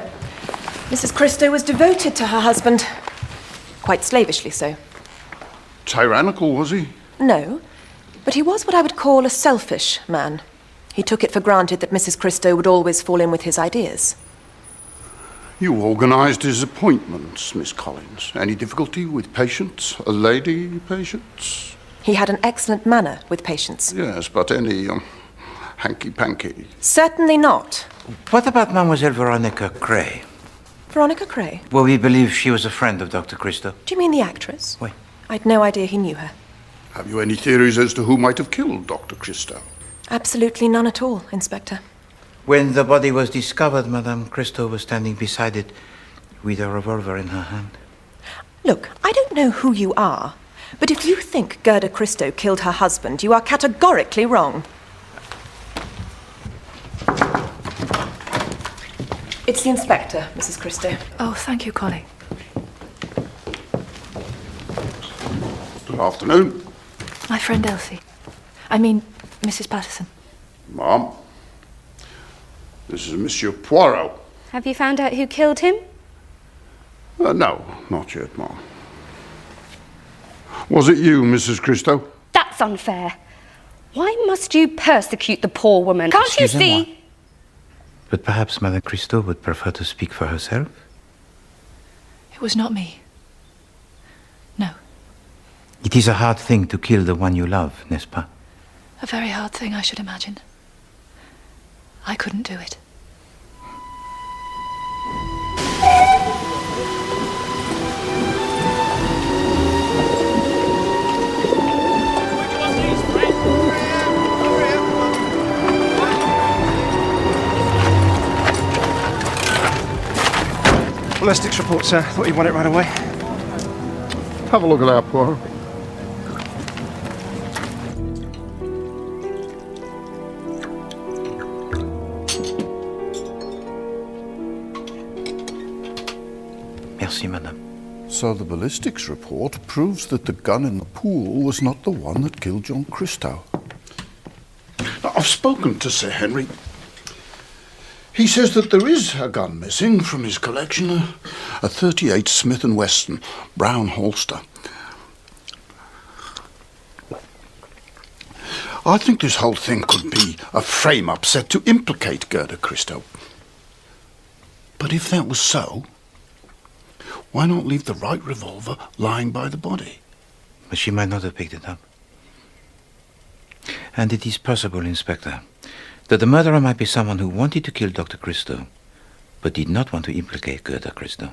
Mrs. Christo was devoted to her husband. Quite slavishly so. tyrannical, was he? No, but he was what I would call a selfish man. He took it for granted that Mrs. Christo would always fall in with his ideas. You organised his appointments, Miss Collins. Any difficulty with patients? A lady patients? He had an excellent manner with patients. Yes, but any hanky-panky? Certainly not. What about Mademoiselle Veronica Cray? Veronica Cray? Well, we believe she was a friend of Dr. Christo. Do you mean the actress? Oui. I'd no idea he knew her. Have you any theories as to who might have killed Dr. Christo? Absolutely none at all, Inspector. When the body was discovered, Madame Christo was standing beside it with a revolver in her hand. Look, I don't know who you are, but if you think Gerda Christo killed her husband, you are categorically wrong. It's the inspector, Mrs. Christo. Oh, thank you, Collie. Good afternoon. My friend Elsie. I mean, Mrs. Patterson. Ma'am, this is Monsieur Poirot. Have you found out who killed him? No, not yet, Ma'am. Was it you, Mrs. Christo? That's unfair. Why must you persecute the poor woman? Can't you see? But perhaps Madame Christo would prefer to speak for herself? It was not me. No. It is a hard thing to kill the one you love, n'est-ce pas? A very hard thing, I should imagine. I couldn't do it. Ballistics report, sir. Thought you'd want it right away. Have a look at that, Poirot. Merci, madame. So the ballistics report proves that the gun in the pool was not the one that killed John Christo. Now, I've spoken to Sir Henry. He says that there is a gun missing from his collection, a .38 Smith & Wesson, brown holster. I think this whole thing could be a frame-up set to implicate Gerda Christo. But if that was so, why not leave the right revolver lying by the body? But she might not have picked it up. And it is possible, Inspector, that the murderer might be someone who wanted to kill Dr. Christo, but did not want to implicate Gerda Christo.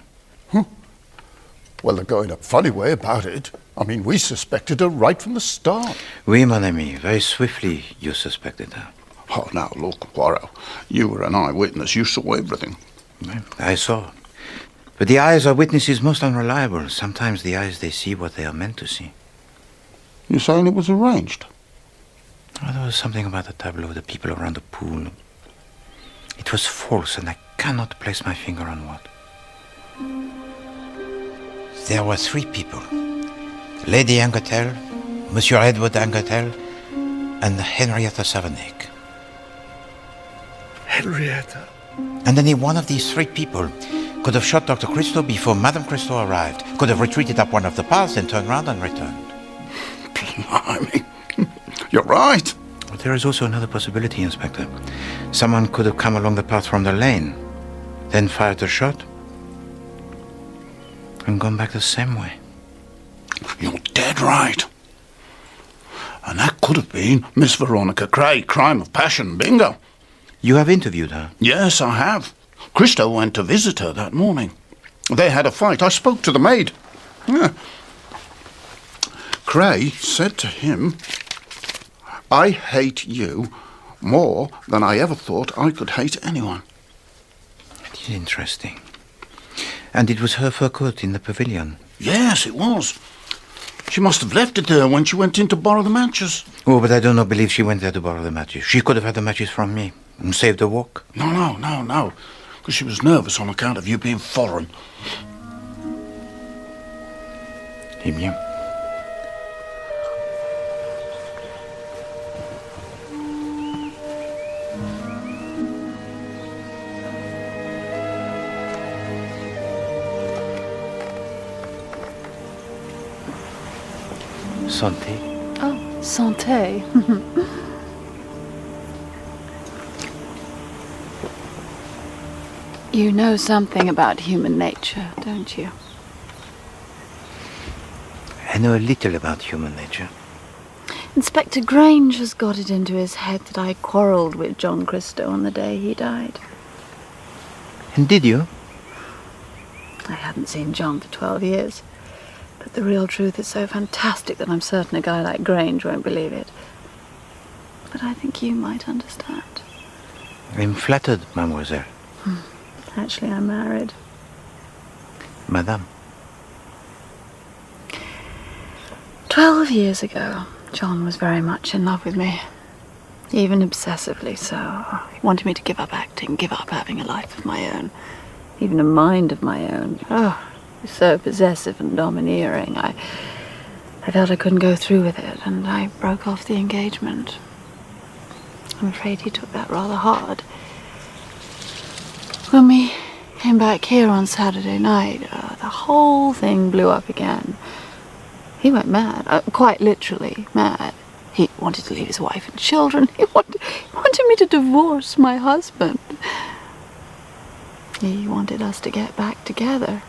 Well, they're going a funny way about it. I mean, we suspected her right from the start. Oui, mon ami, very swiftly you suspected her. Oh, now, look, Poirot, you were an eyewitness. You saw everything. I saw. But the eyes of witnesses most unreliable. Sometimes the eyes, they see what they are meant to see. You're saying it was arranged? Oh, there was something about the tableau, the people around the pool. It was false, and I cannot place my finger on what. There were three people. Lady Angertel, Monsieur Edward Angertel, and Henrietta Savernake. Henrietta? And any one of these three people could have shot Dr. Christo before Madame Christo arrived, could have retreated up one of the paths, then turned round and returned. Blimey. You're right. But there is also another possibility, Inspector. Someone could have come along the path from the lane, then fired a shot, and gone back the same way. You're dead right. And that could have been Miss Veronica Cray, crime of passion, bingo. You have interviewed her? Yes, I have. Christo went to visit her that morning. They had a fight. I spoke to the maid. Yeah. Cray said to him, I hate you more than I ever thought I could hate anyone. It is interesting. And it was her fur coat in the pavilion? Yes, it was. She must have left it there when she went in to borrow the matches. Oh, but I do not believe she went there to borrow the matches. She could have had the matches from me and saved the walk. No. Because she was nervous on account of you being foreign. Eh bien. Santé. Oh, santé. You know something about human nature, don't you? I know a little about human nature. Inspector Grange has got it into his head that I quarrelled with John Christo on the day he died. And did you? I hadn't seen John for 12 years. But the real truth is so fantastic that I'm certain a guy like Grange won't believe it. But I think you might understand. I'm flattered, mademoiselle. Actually, I'm married. Madame. 12 years ago, John was very much in love with me. Even obsessively so. He wanted me to give up acting, give up having a life of my own. Even a mind of my own. Oh, he was so possessive and domineering. I felt I couldn't go through with it, and I broke off the engagement. I'm afraid he took that rather hard. When we came back here on Saturday night, the whole thing blew up again. He went mad, quite literally mad. He wanted to leave his wife and children. He wanted me to divorce my husband. He wanted us to get back together.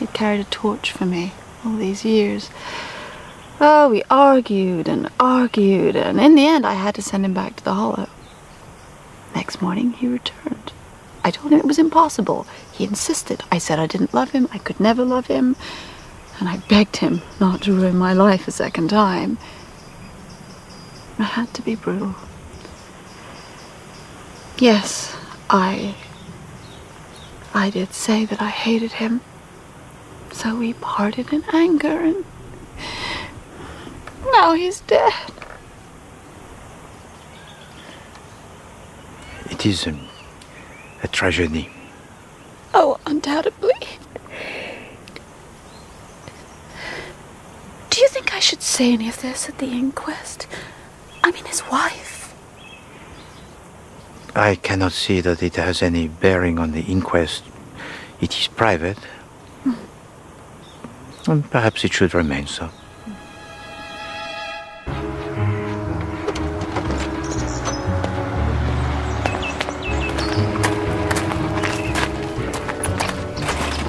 He'd carried a torch for me all these years. Oh, we argued, and in the end I had to send him back to the Hollow. Next morning he returned. I told him it was impossible. He insisted. I said I didn't love him, I could never love him, and I begged him not to ruin my life a second time. I had to be brutal. Yes, I did say that I hated him. So we parted in anger, and now he's dead. It is a tragedy. Oh, undoubtedly. Do you think I should say any of this at the inquest? I mean, his wife. I cannot see that it has any bearing on the inquest. It is private. And perhaps it should remain so.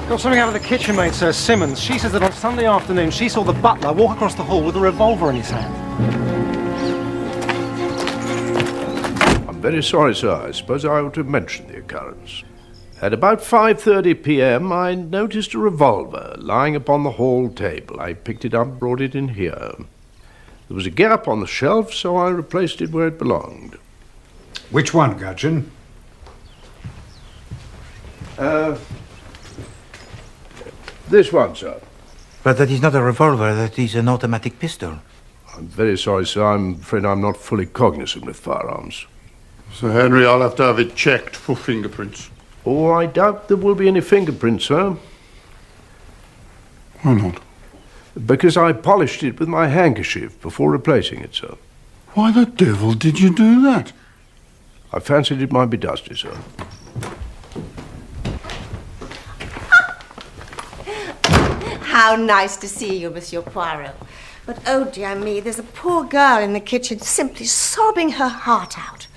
Got something out of the kitchen maid, Sir Simmons. She says that on Sunday afternoon she saw the butler walk across the hall with a revolver in his hand. I'm very sorry, sir. I suppose I ought to mention the occurrence. At about 5:30 p.m., I noticed a revolver lying upon the hall table. I picked it up, brought it in here. There was a gap on the shelf, so I replaced it where it belonged. Which one, Gudgeon? This one, sir. But that is not a revolver, that is an automatic pistol. I'm very sorry, sir. I'm afraid I'm not fully cognizant with firearms. Sir Henry, I'll have to have it checked for fingerprints. Oh, I doubt there will be any fingerprints, sir. Why not? Because I polished it with my handkerchief before replacing it, sir. Why the devil did you do that? I fancied it might be dusty, sir. How nice to see you, Monsieur Poirot. But oh dear me, there's a poor girl in the kitchen simply sobbing her heart out.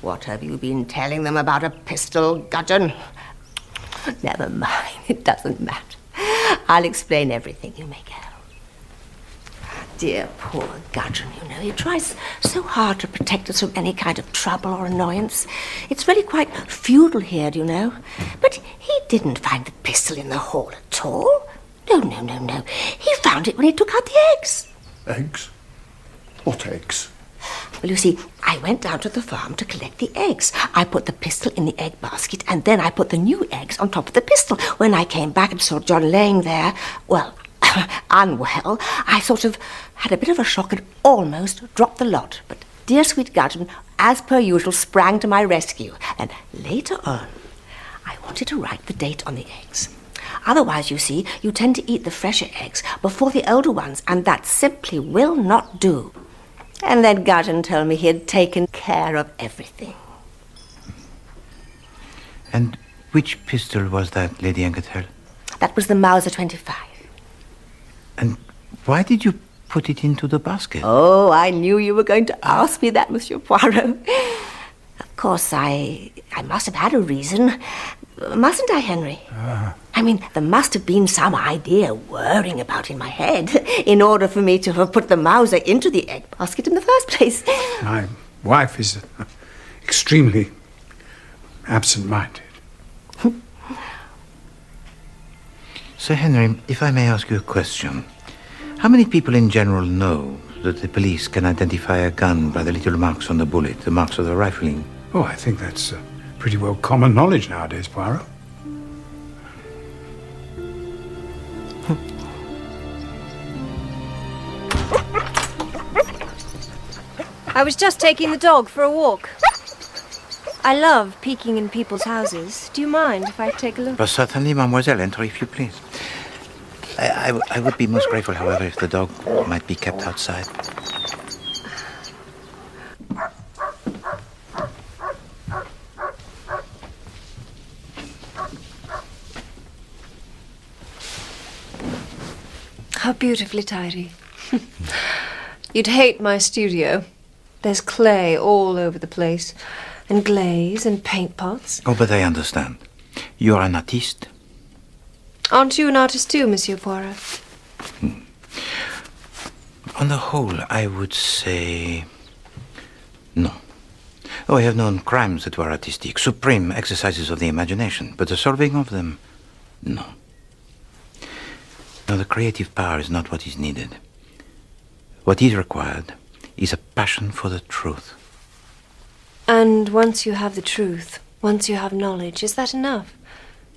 What have you been telling them about a pistol, Gudgeon? Never mind, it doesn't matter. I'll explain everything, you may go. Dear poor Gudgeon, you know, he tries so hard to protect us from any kind of trouble or annoyance. It's really quite feudal here, you know. But he didn't find the pistol in the hall at all. No. He found it when he took out the eggs. Eggs? What eggs? Well, you see, I went down to the farm to collect the eggs. I put the pistol in the egg basket, and then I put the new eggs on top of the pistol. When I came back and saw John laying there, well, unwell, I sort of had a bit of a shock and almost dropped the lot. But dear sweet Gudgeon, as per usual, sprang to my rescue. And later on, I wanted to write the date on the eggs. Otherwise, you see, you tend to eat the fresher eggs before the older ones, and that simply will not do. And then Gudgeon told me he had taken care of everything. And which pistol was that, Lady Anketel? That was the Mauser 25. And Why did you put it into the basket? Oh, I knew you were going to ask me that, Monsieur Poirot. Of course, I must have had a reason. Mustn't I, Henry? I mean, there must have been some idea whirring about in my head in order for me to have put the Mauser into the egg basket in the first place. My wife is extremely absent-minded. Sir Henry, if I may ask you a question. How many people in general know that the police can identify a gun by the little marks on the bullet, the marks of the rifling? Oh, I think that's pretty well common knowledge nowadays, Poirot. I was just taking the dog for a walk. I love peeking in people's houses. Do you mind if I take a look? But certainly, mademoiselle, enter if you please. I would be most grateful, however, if the dog might be kept outside. How beautifully tidy. You'd hate my studio. There's clay all over the place, and glaze and paint pots. Oh, but I understand. You're an artiste. Aren't you an artist too, Monsieur Poirot? On the whole, I would say no. Oh, I have known crimes that were artistic, supreme exercises of the imagination, but the solving of them, no. No, the creative power is not what is needed. What is required is a passion for the truth. And once you have the truth, once you have knowledge, is that enough?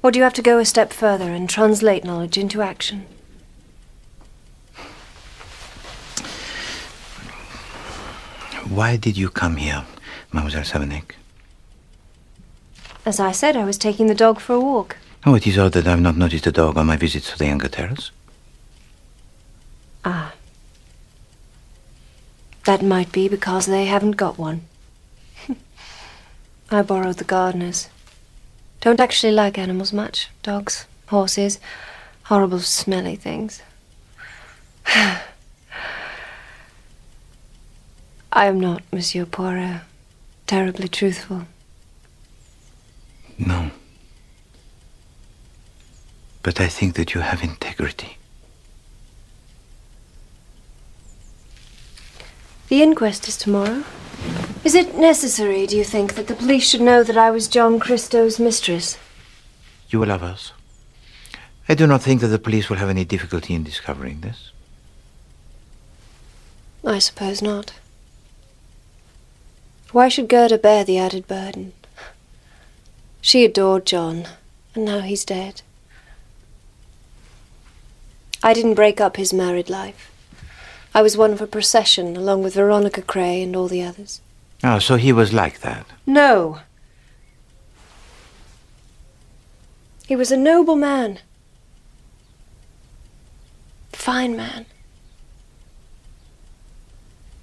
Or do you have to go a step further and translate knowledge into action? Why did you come here, Mademoiselle Savignac? As I said, I was taking the dog for a walk. Oh, it is odd that I have not noticed a dog on my visits to the younger terrace. Ah. That might be because they haven't got one. I borrowed the gardener's. Don't actually like animals much. Dogs, horses, horrible smelly things. I am not, Monsieur Poirot, terribly truthful. No. But I think that you have integrity. The inquest is tomorrow. Is it necessary, do you think, that the police should know that I was John Christo's mistress? You will have us. I do not think that the police will have any difficulty in discovering this. I suppose not. Why should Gerda bear the added burden? She adored John, and now he's dead. I didn't break up his married life. I was one of a procession, along with Veronica Cray and all the others. Oh, so he was like that. No. He was a noble man. Fine man.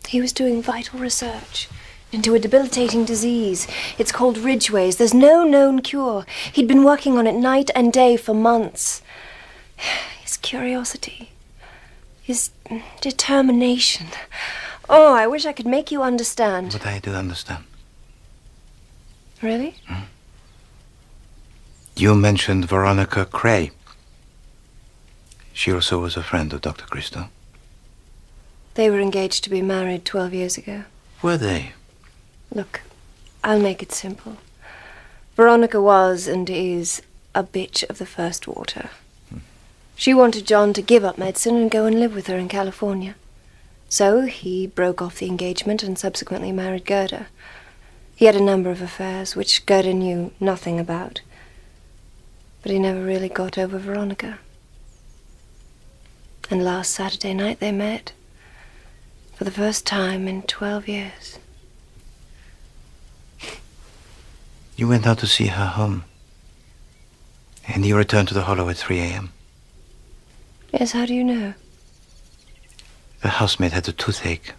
He was doing vital research into a debilitating disease. It's called Ridgway's. There's no known cure. He'd been working on it night and day for months. His curiosity, his determination. Oh, I wish I could make you understand. But I do understand. Really? You mentioned Veronica Cray. She also was a friend of Dr. Christo. They were engaged to be married 12 years ago. Were they? Look, I'll make it simple. Veronica was and is a bitch of the first water. She wanted John to give up medicine and go and live with her in California. So he broke off the engagement and subsequently married Gerda. He had a number of affairs, which Gerda knew nothing about. But he never really got over Veronica. And last Saturday night they met. For the first time in 12 years. You went out to see her home. And you returned to the Hollow at 3 a.m. Yes, how do you know? The housemaid had a toothache.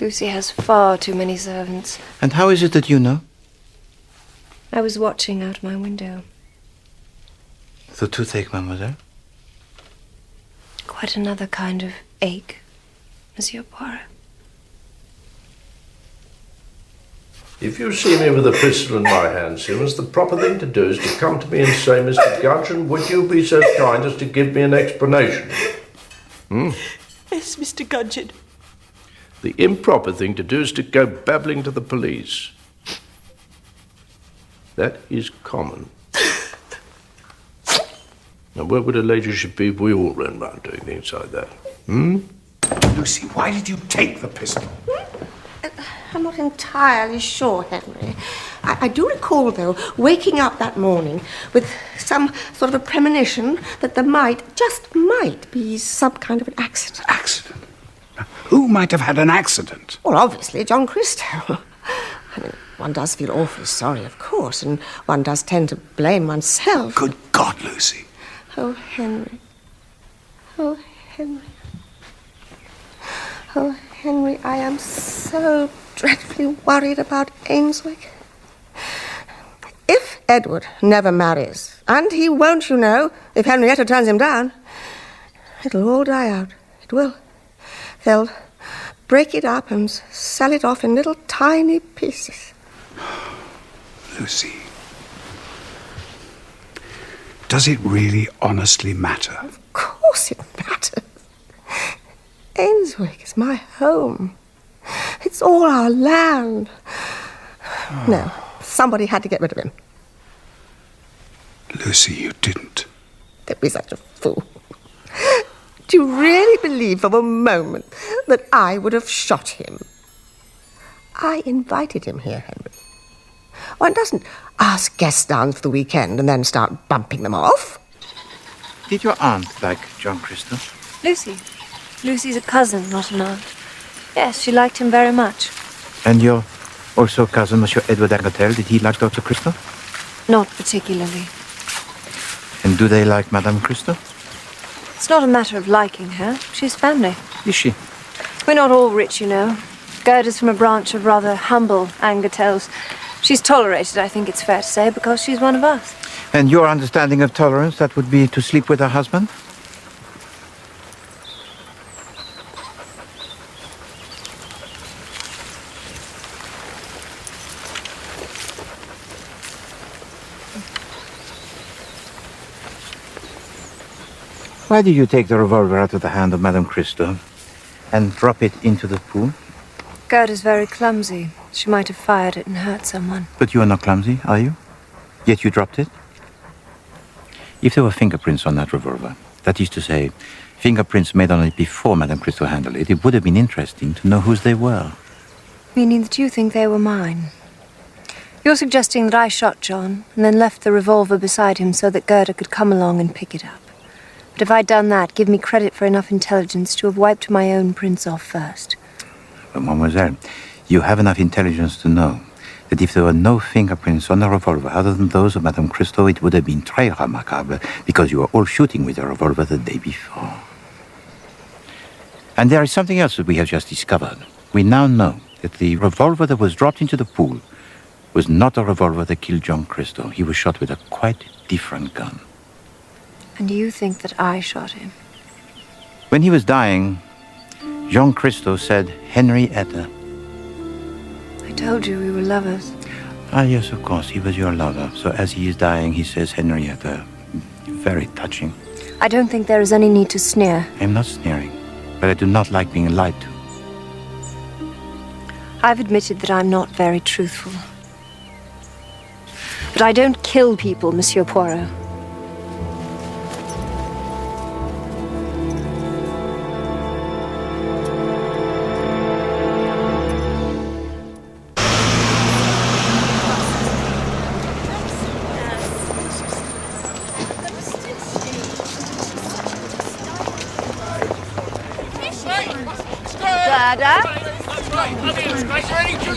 Lucy has far too many servants. And how is it that you know? I was watching out my window. The toothache, mademoiselle? Quite another kind of ache, Monsieur Poirot. If you see me with a pistol in my hand, Simmons, the proper thing to do is to come to me and say, Mr. Gudgeon, would you be so kind as to give me an explanation? Yes, Mr. Gudgeon. The improper thing to do is to go babbling to the police. That is common. Now, where would her ladyship be if we all ran round doing things like that? Lucy, why did you take the pistol? I'm not entirely sure, Henry. I do recall, though, waking up that morning with some sort of a premonition that there might, just might, be some kind of an accident. Accident? Who might have had an accident? Well, obviously, John Christo. I mean, one does feel awfully sorry, of course, and one does tend to blame oneself. Good God, Lucy. Oh, Henry. Oh, Henry. Oh, Henry, I am so dreadfully worried about Ainswick. If Edward never marries, and he won't, you know, if Henrietta turns him down, it'll all die out. It will. They'll break it up and sell it off in little tiny pieces. Lucy, does it really honestly matter? Of course it matters. Ainswick is my home. It's all our land. No, somebody had to get rid of him. Lucy, you didn't. Don't be such a fool. Do you really believe for a moment that I would have shot him? I invited him here, Henry. One doesn't ask guests down for the weekend and then start bumping them off. Did your aunt like John Christo? Lucy. Lucy's a cousin, not an aunt. Yes, she liked him very much. And your also cousin, Monsieur Edward Anquetel, did he like Dr. Christo? Not particularly. And do they like Madame Christo? It's not a matter of liking her. She's family. Is she? We're not all rich, you know. Gerda's from a branch of rather humble Anquetels. She's tolerated, I think it's fair to say, because she's one of us. And your understanding of tolerance, that would be to sleep with her husband? Why did you take the revolver out of the hand of Madame Christo and drop it into the pool? Gerda's very clumsy. She might have fired it and hurt someone. But you are not clumsy, are you? Yet you dropped it? If there were fingerprints on that revolver, that is to say, fingerprints made on it before Madame Christo handled it, it would have been interesting to know whose they were. Meaning that you think they were mine. You're suggesting that I shot John and then left the revolver beside him so that Gerda could come along and pick it up. But if I'd done that, give me credit for enough intelligence to have wiped my own prints off first. But Mademoiselle, you have enough intelligence to know that if there were no fingerprints on the revolver other than those of Madame Christo, it would have been très remarquable because you were all shooting with the revolver the day before. And there is something else that we have just discovered. We now know that the revolver that was dropped into the pool was not the revolver that killed John Christo. He was shot with a quite different gun. And you think that I shot him? When he was dying, Jean Christo said, Henrietta. I told you we were lovers. Ah, yes, of course, he was your lover. So as he is dying, he says, Henrietta. Very touching. I don't think there is any need to sneer. I'm not sneering, but I do not like being lied to. I've admitted that I'm not very truthful. But I don't kill people, Monsieur Poirot.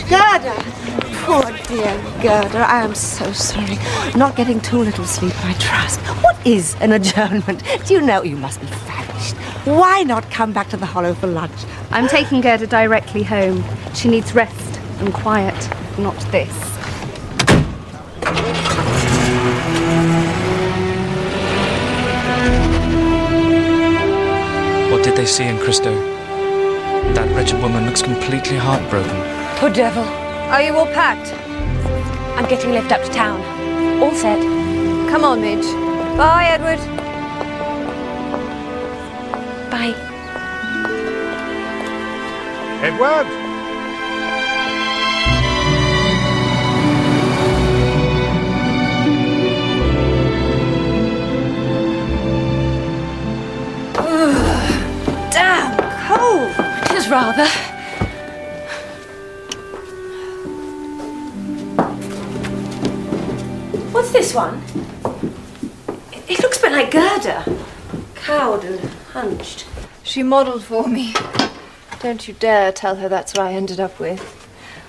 Gerda! Poor dear Gerda, I am so sorry. Not getting too little sleep, I trust. What is an adjournment? Do you know you must be famished? Why not come back to the Hollow for lunch? I'm taking Gerda directly home. She needs rest and quiet, not this. they see in Christo. That wretched woman looks completely heartbroken. Poor devil. Are you all packed? I'm getting left up to town. All set. Come on, Midge. Bye, Edward. Bye. Edward! Damn cold. It is rather. What's this one? It looks a bit like Gerda. Cowed and hunched. She modelled for me. Don't you dare tell her that's what I ended up with.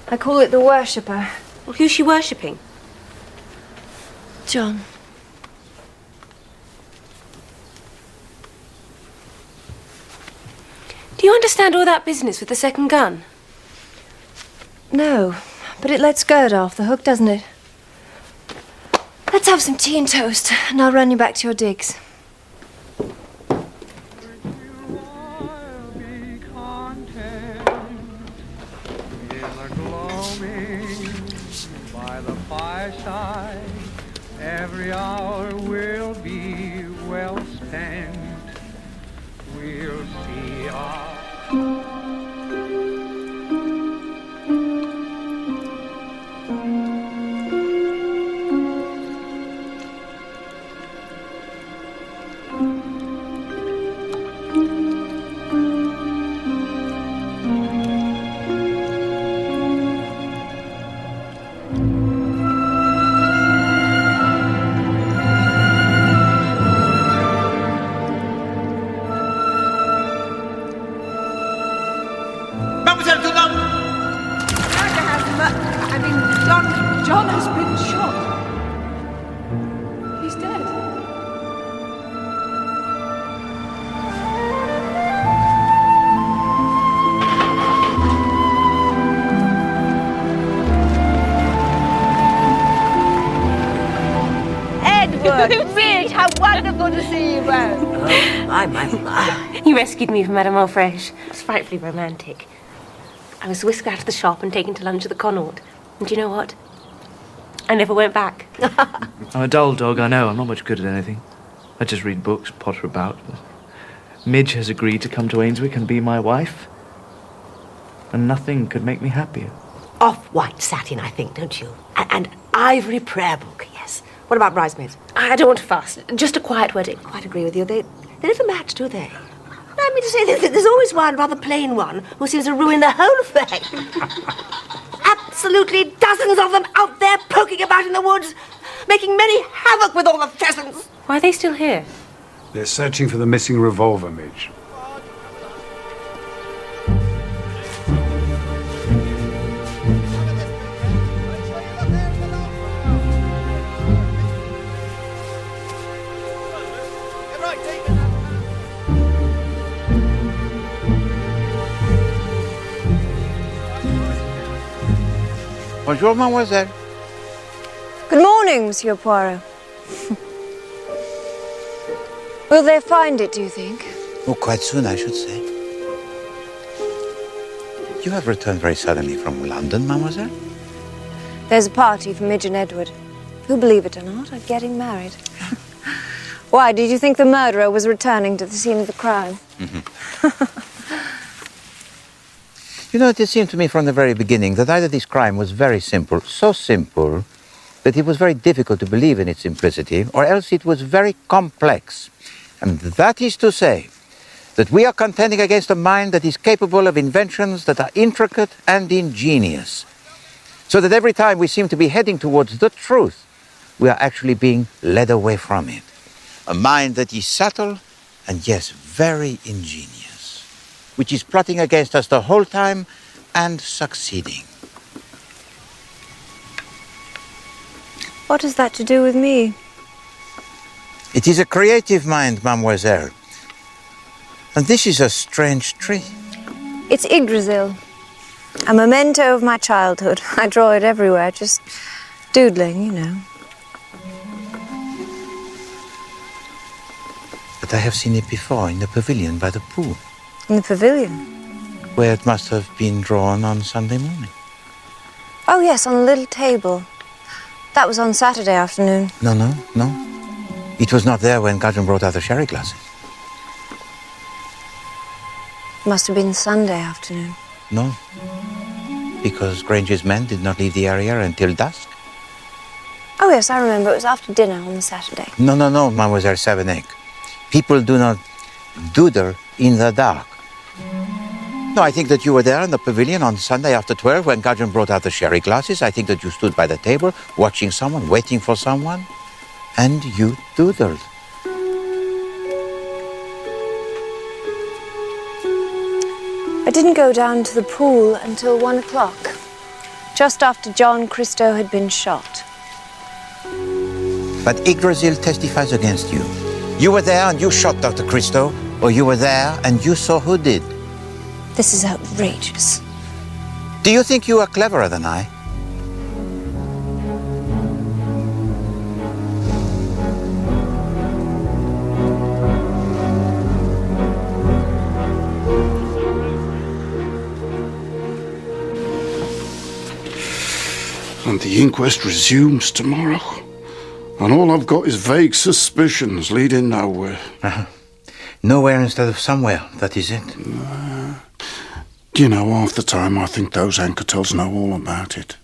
I call it the worshipper. Well, who's she worshipping? John. Do you understand all that business with the second gun? No, but it lets Gerda off the hook, doesn't it? Let's have some tea and toast, and I'll run you back to your digs. By the fireside, every hour will be well spent. We'll see our John has been shot. He's dead. Edward, Ridge, how wonderful to see you both. My. You rescued me from Madame Alfresh. It was frightfully romantic. I was whisked out of the shop and taken to lunch at the Connaught. And do you know what? I never went back. I'm a dull dog, I know. I'm not much good at anything. I just read books, potter about. Midge has agreed to come to Ainswick and be my wife. And nothing could make me happier. Off-white satin, I think, don't you? And ivory prayer book, yes. What about bridesmaids? I don't want to fuss. Just a quiet wedding. Quite agree with you. They never match, do they? I mean to say, there's always one rather plain one who seems to ruin the whole thing. Absolutely dozens of them out there poking about in the woods, making many havoc with all the pheasants. Why are they still here? They're searching for the missing revolver, Midge. Bonjour, mademoiselle. Good morning, Monsieur Poirot. Will they find it, do you think? Oh, quite soon, I should say. You have returned very suddenly from London, mademoiselle? There's a party for Midge and Edward, who, believe it or not, are getting married. Why, did you think the murderer was returning to the scene of the crime? You know, it seemed to me from the very beginning that either this crime was very simple, so simple that it was very difficult to believe in its simplicity, or else it was very complex. And that is to say that we are contending against a mind that is capable of inventions that are intricate and ingenious. So that every time we seem to be heading towards the truth, we are actually being led away from it. A mind that is subtle and, yes, very ingenious, which is plotting against us the whole time and succeeding. What has that to do with me? It is a creative mind, mademoiselle. And this is a strange tree. It's Yggdrasil, a memento of my childhood. I draw it everywhere, just doodling, you know. But I have seen it before in the pavilion by the pool. In the pavilion? Where it must have been drawn on Sunday morning. Oh, yes, on a little table. That was on Saturday afternoon. No. It was not there when Gudrun brought out the sherry glasses. Must have been Sunday afternoon. No. Because Granger's men did not leave the area until dusk. Oh, yes, I remember. It was after dinner on the Saturday. No, Mademoiselle Savenec. People do not doodle in the dark. No, I think that you were there in the pavilion on Sunday after 12 when Gudrun brought out the sherry glasses. I think that you stood by the table, watching someone, waiting for someone, and you doodled. I didn't go down to the pool until 1 o'clock, just after John Christo had been shot. But Yggdrasil testifies against you. You were there and you shot Dr. Christo, or you were there and you saw who did. This is outrageous. Do you think you are cleverer than I? And the inquest resumes tomorrow. And all I've got is vague suspicions leading nowhere. Nowhere instead of somewhere, that is it. Do you know, half the time I think those Anketels know all about it.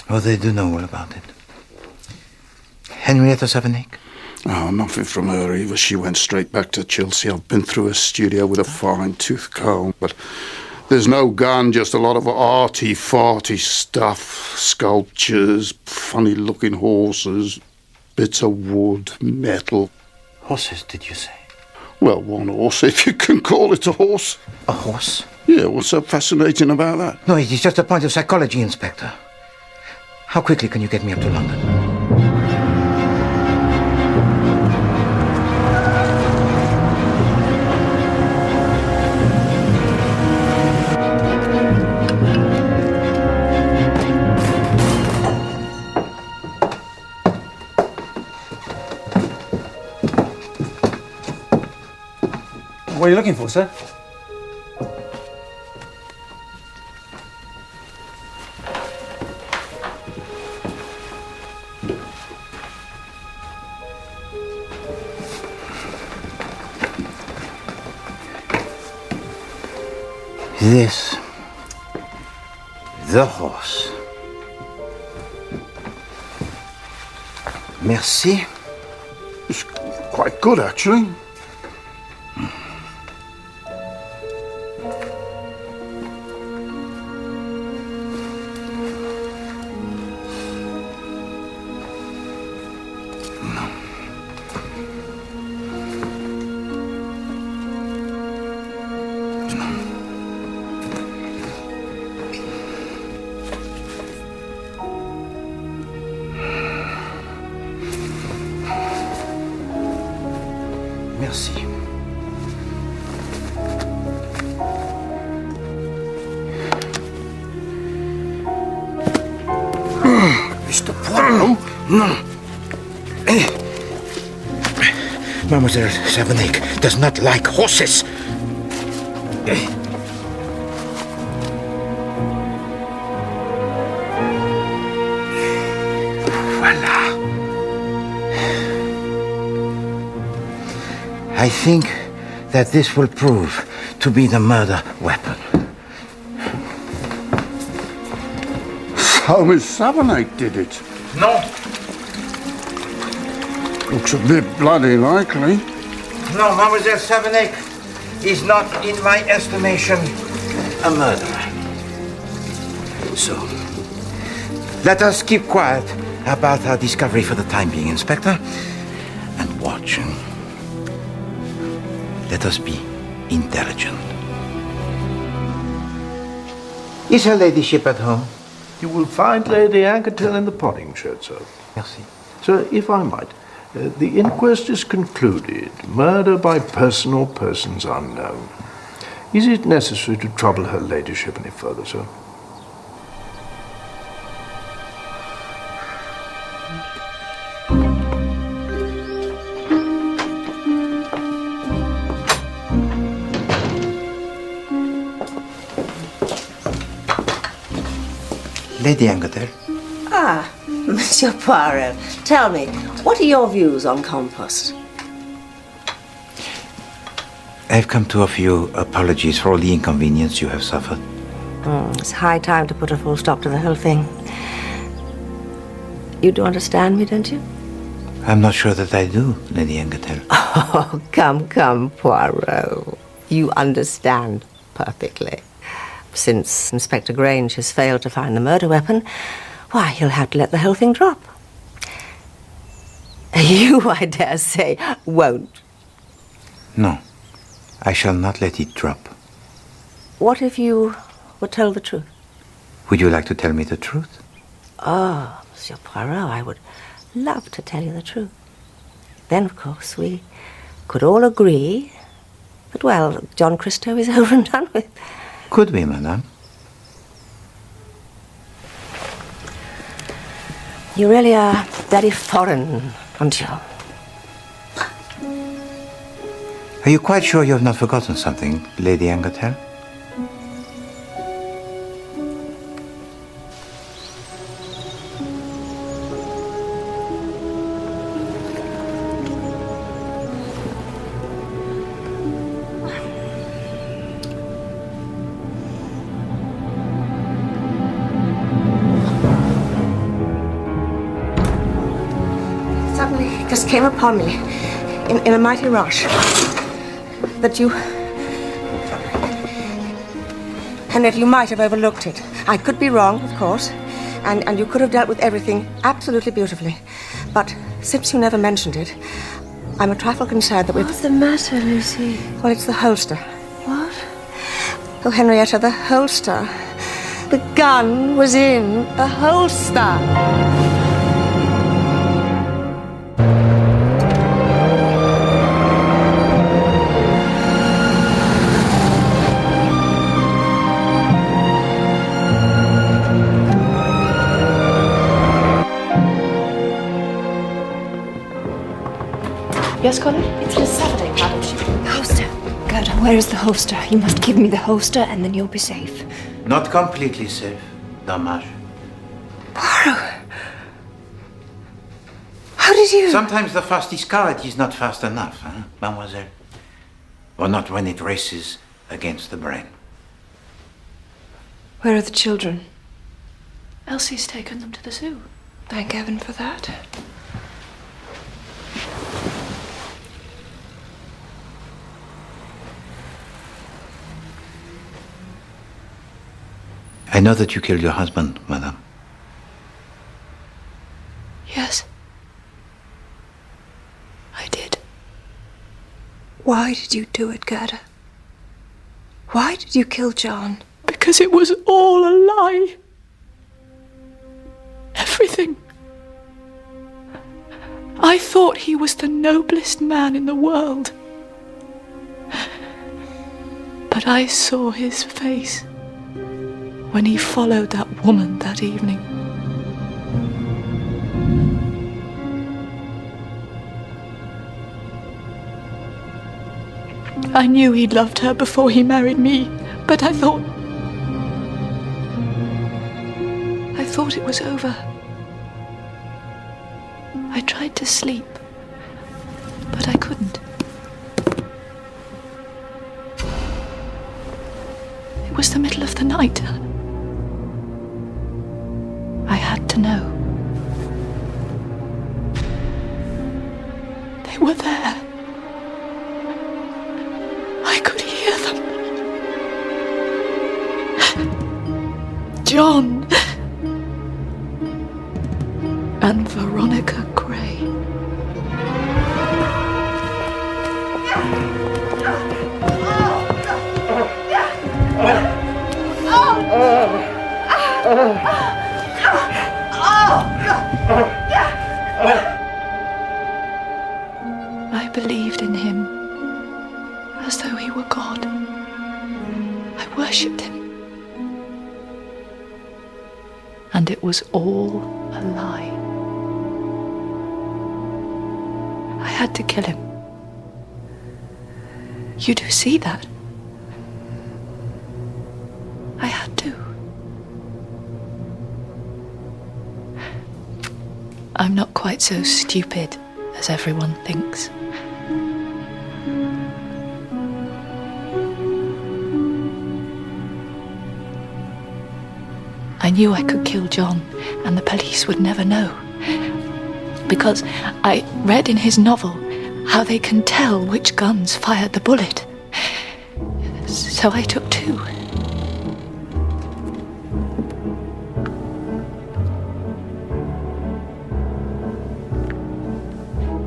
Oh, they do know all about it. Henrietta Savenec? Oh, nothing from her either. She went straight back to Chelsea. I've been through her studio with a fine-tooth comb, but there's no gun, just a lot of arty-farty stuff. Sculptures, funny-looking horses, bits of wood, metal. Horses, did you say? Well, one horse, if you can call it a horse. A horse? Yeah, what's so fascinating about that? No, it is just a point of psychology, Inspector. How quickly can you get me up to London? What are you looking for, sir? This, the horse. Merci. It's quite good, actually. Merci. Mr. Poirot? Mademoiselle Savenec does not like horses. Voila. I think that this will prove to be the murder weapon. So Miss Savenec did it? No. Looks a bit bloody likely. No, Mademoiselle Savenec is not, in my estimation, a murderer. So, let us keep quiet about our discovery for the time being, Inspector, and watch. Let us be intelligent. Is her ladyship at home? You will find Lady Anketel in the potting shed, sir. Merci. Sir, if I might, the inquest is concluded. Murder by person or persons unknown. Is it necessary to trouble her ladyship any further, sir? Lady Angadel. Ah, Monsieur Poirot, tell me, what are your views on compost? I've come to offer you apologies for all the inconvenience you have suffered. It's high time to put a full stop to the whole thing. You do understand me, don't you? I'm not sure that I do, Lady Angadel. Oh, come, Poirot. You understand perfectly. Since Inspector Grange has failed to find the murder weapon, why, he'll have to let the whole thing drop. You, I dare say, won't. No, I shall not let it drop. What if you were told the truth? Would you like to tell me the truth? Oh, Monsieur Poirot, I would love to tell you the truth. Then, of course, we could all agree that, well, John Christo is over and done with. Could we, madame? You really are very foreign, aren't you? Are you quite sure you have not forgotten something, Lady Angadel? Just came upon me in a mighty rush that you might have overlooked it. I could be wrong, of course, and you could have dealt with everything absolutely beautifully. But since you never mentioned it, I'm a trifle concerned that we've... What's the matter, Lucy? Well, it's the holster. What? Oh, Henrietta, the holster. The gun was in the holster. Yes, Colin? It's Miss Saturday, madam. The holster. Gerda, where is the holster? You must give me the holster and then you'll be safe. Not completely safe, dommage. Poirot! How did you... Sometimes the fastest car, it is not fast enough, huh, mademoiselle? Or not when it races against the brain. Where are the children? Elsie's taken them to the zoo. Thank heaven for that. I know that you killed your husband, madame. Yes. I did. Why did you do it, Gerda? Why did you kill John? Because it was all a lie. Everything. I thought he was the noblest man in the world. But I saw his face when he followed that woman that evening. I knew he loved her before he married me, but I thought it was over. I tried to sleep, but I couldn't. It was the middle of the night. I had to know. They were there. I could hear them. John and Veronica Gray. I believed in him as though he were God. I worshipped him. And it was all a lie. I had to kill him. You do see that? I had to. I'm not quite so stupid as everyone thinks. I knew I could kill John, and the police would never know. Because I read in his novel how they can tell which guns fired the bullet. So I took 2.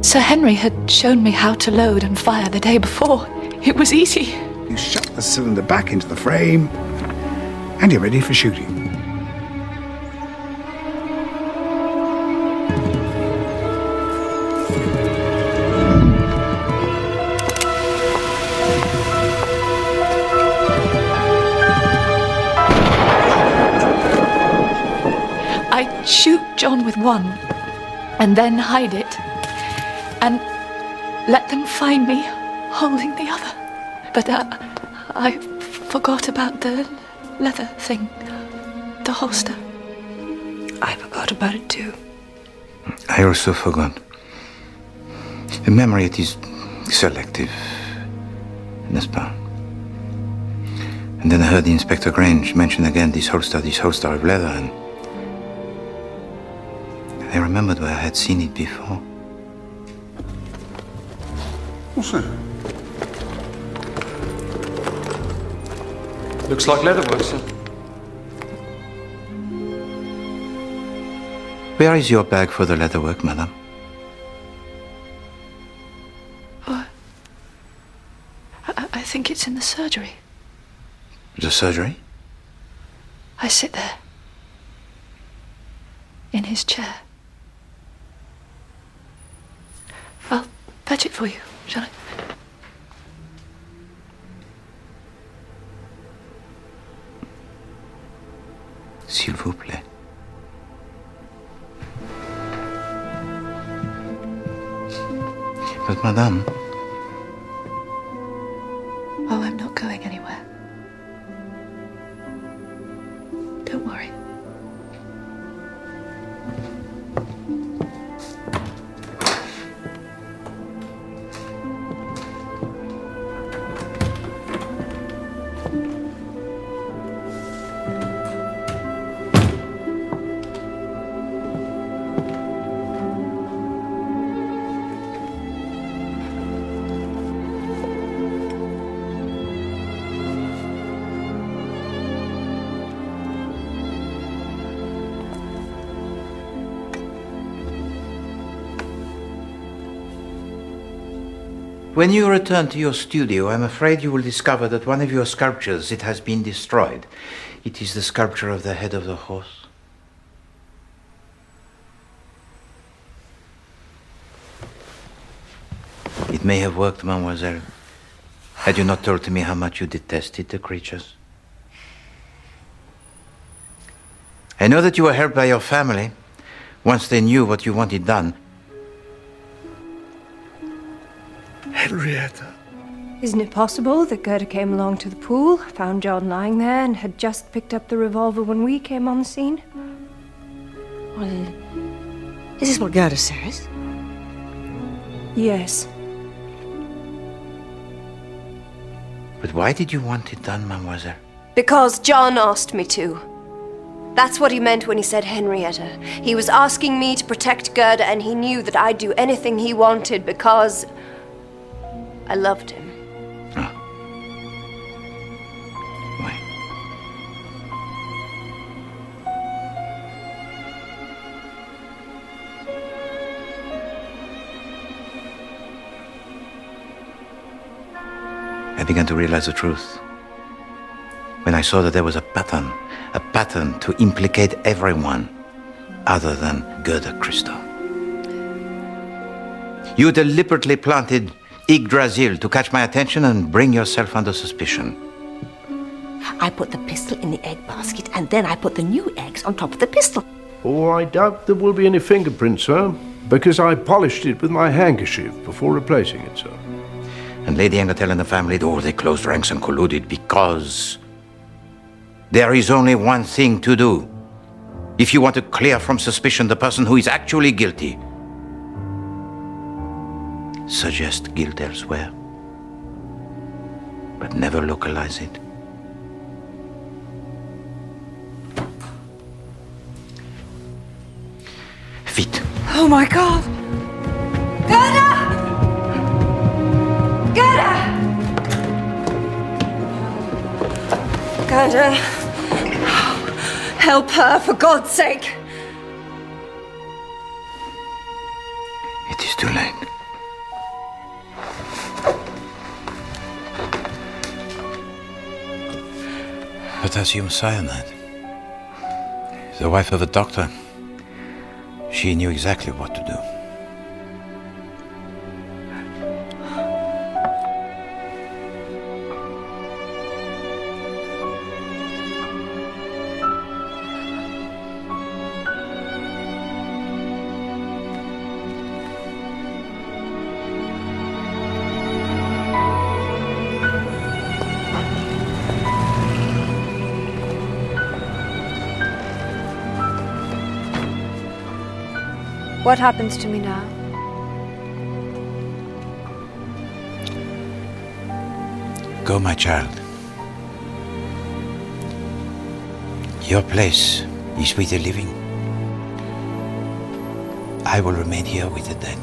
Sir Henry had shown me how to load and fire the day before. It was easy. You shut the cylinder back into the frame, and you're ready for shooting. I'd shoot John with one, and then hide it, and let them find me holding the other. But I forgot about the leather thing, the holster. I forgot about it too. I also forgot. The memory, it is selective, n'est-ce pas? And then I heard the Inspector Grange mention again this holster of leather, and I remembered where I had seen it before. What's that? Looks like leatherwork, sir. Where is your bag for the leatherwork, madam? Oh, I think it's in the surgery. The surgery? I sit there, in his chair. I'll fetch it for you, shall I? S'il vous plaît. But, madame... Oh, I'm not going anywhere. Don't worry. When you return to your studio, I'm afraid you will discover that one of your sculptures, it has been destroyed. It is the sculpture of the head of the horse. It may have worked, mademoiselle, had you not told me how much you detested the creatures. I know that you were helped by your family once they knew what you wanted done. Henrietta. Isn't it possible that Gerda came along to the pool, found John lying there, and had just picked up the revolver when we came on the scene? Well, is this what Gerda says? Yes. But why did you want it done, mademoiselle? Because John asked me to. That's what he meant when he said Henrietta. He was asking me to protect Gerda, and he knew that I'd do anything he wanted because I loved him. Ah. Why? I began to realize the truth when I saw that there was a pattern to implicate everyone other than Gerda Christo. You deliberately planted Yggdrasil to catch my attention and bring yourself under suspicion. I put the pistol in the egg basket, and then I put the new eggs on top of the pistol. Oh, I doubt there will be any fingerprints, sir, because I polished it with my handkerchief before replacing it, sir. And Lady Angertel and the family, they closed ranks and colluded because there is only one thing to do. If you want to clear from suspicion the person who is actually guilty, suggest guilt elsewhere, but never localize it. Vite. Oh my God! Gerda! Gerda! Gerda! Help her, for God's sake! It is too late. Potassium cyanide. The wife of a doctor. She knew exactly what to do. What happens to me now? Go, my child. Your place is with the living. I will remain here with the dead.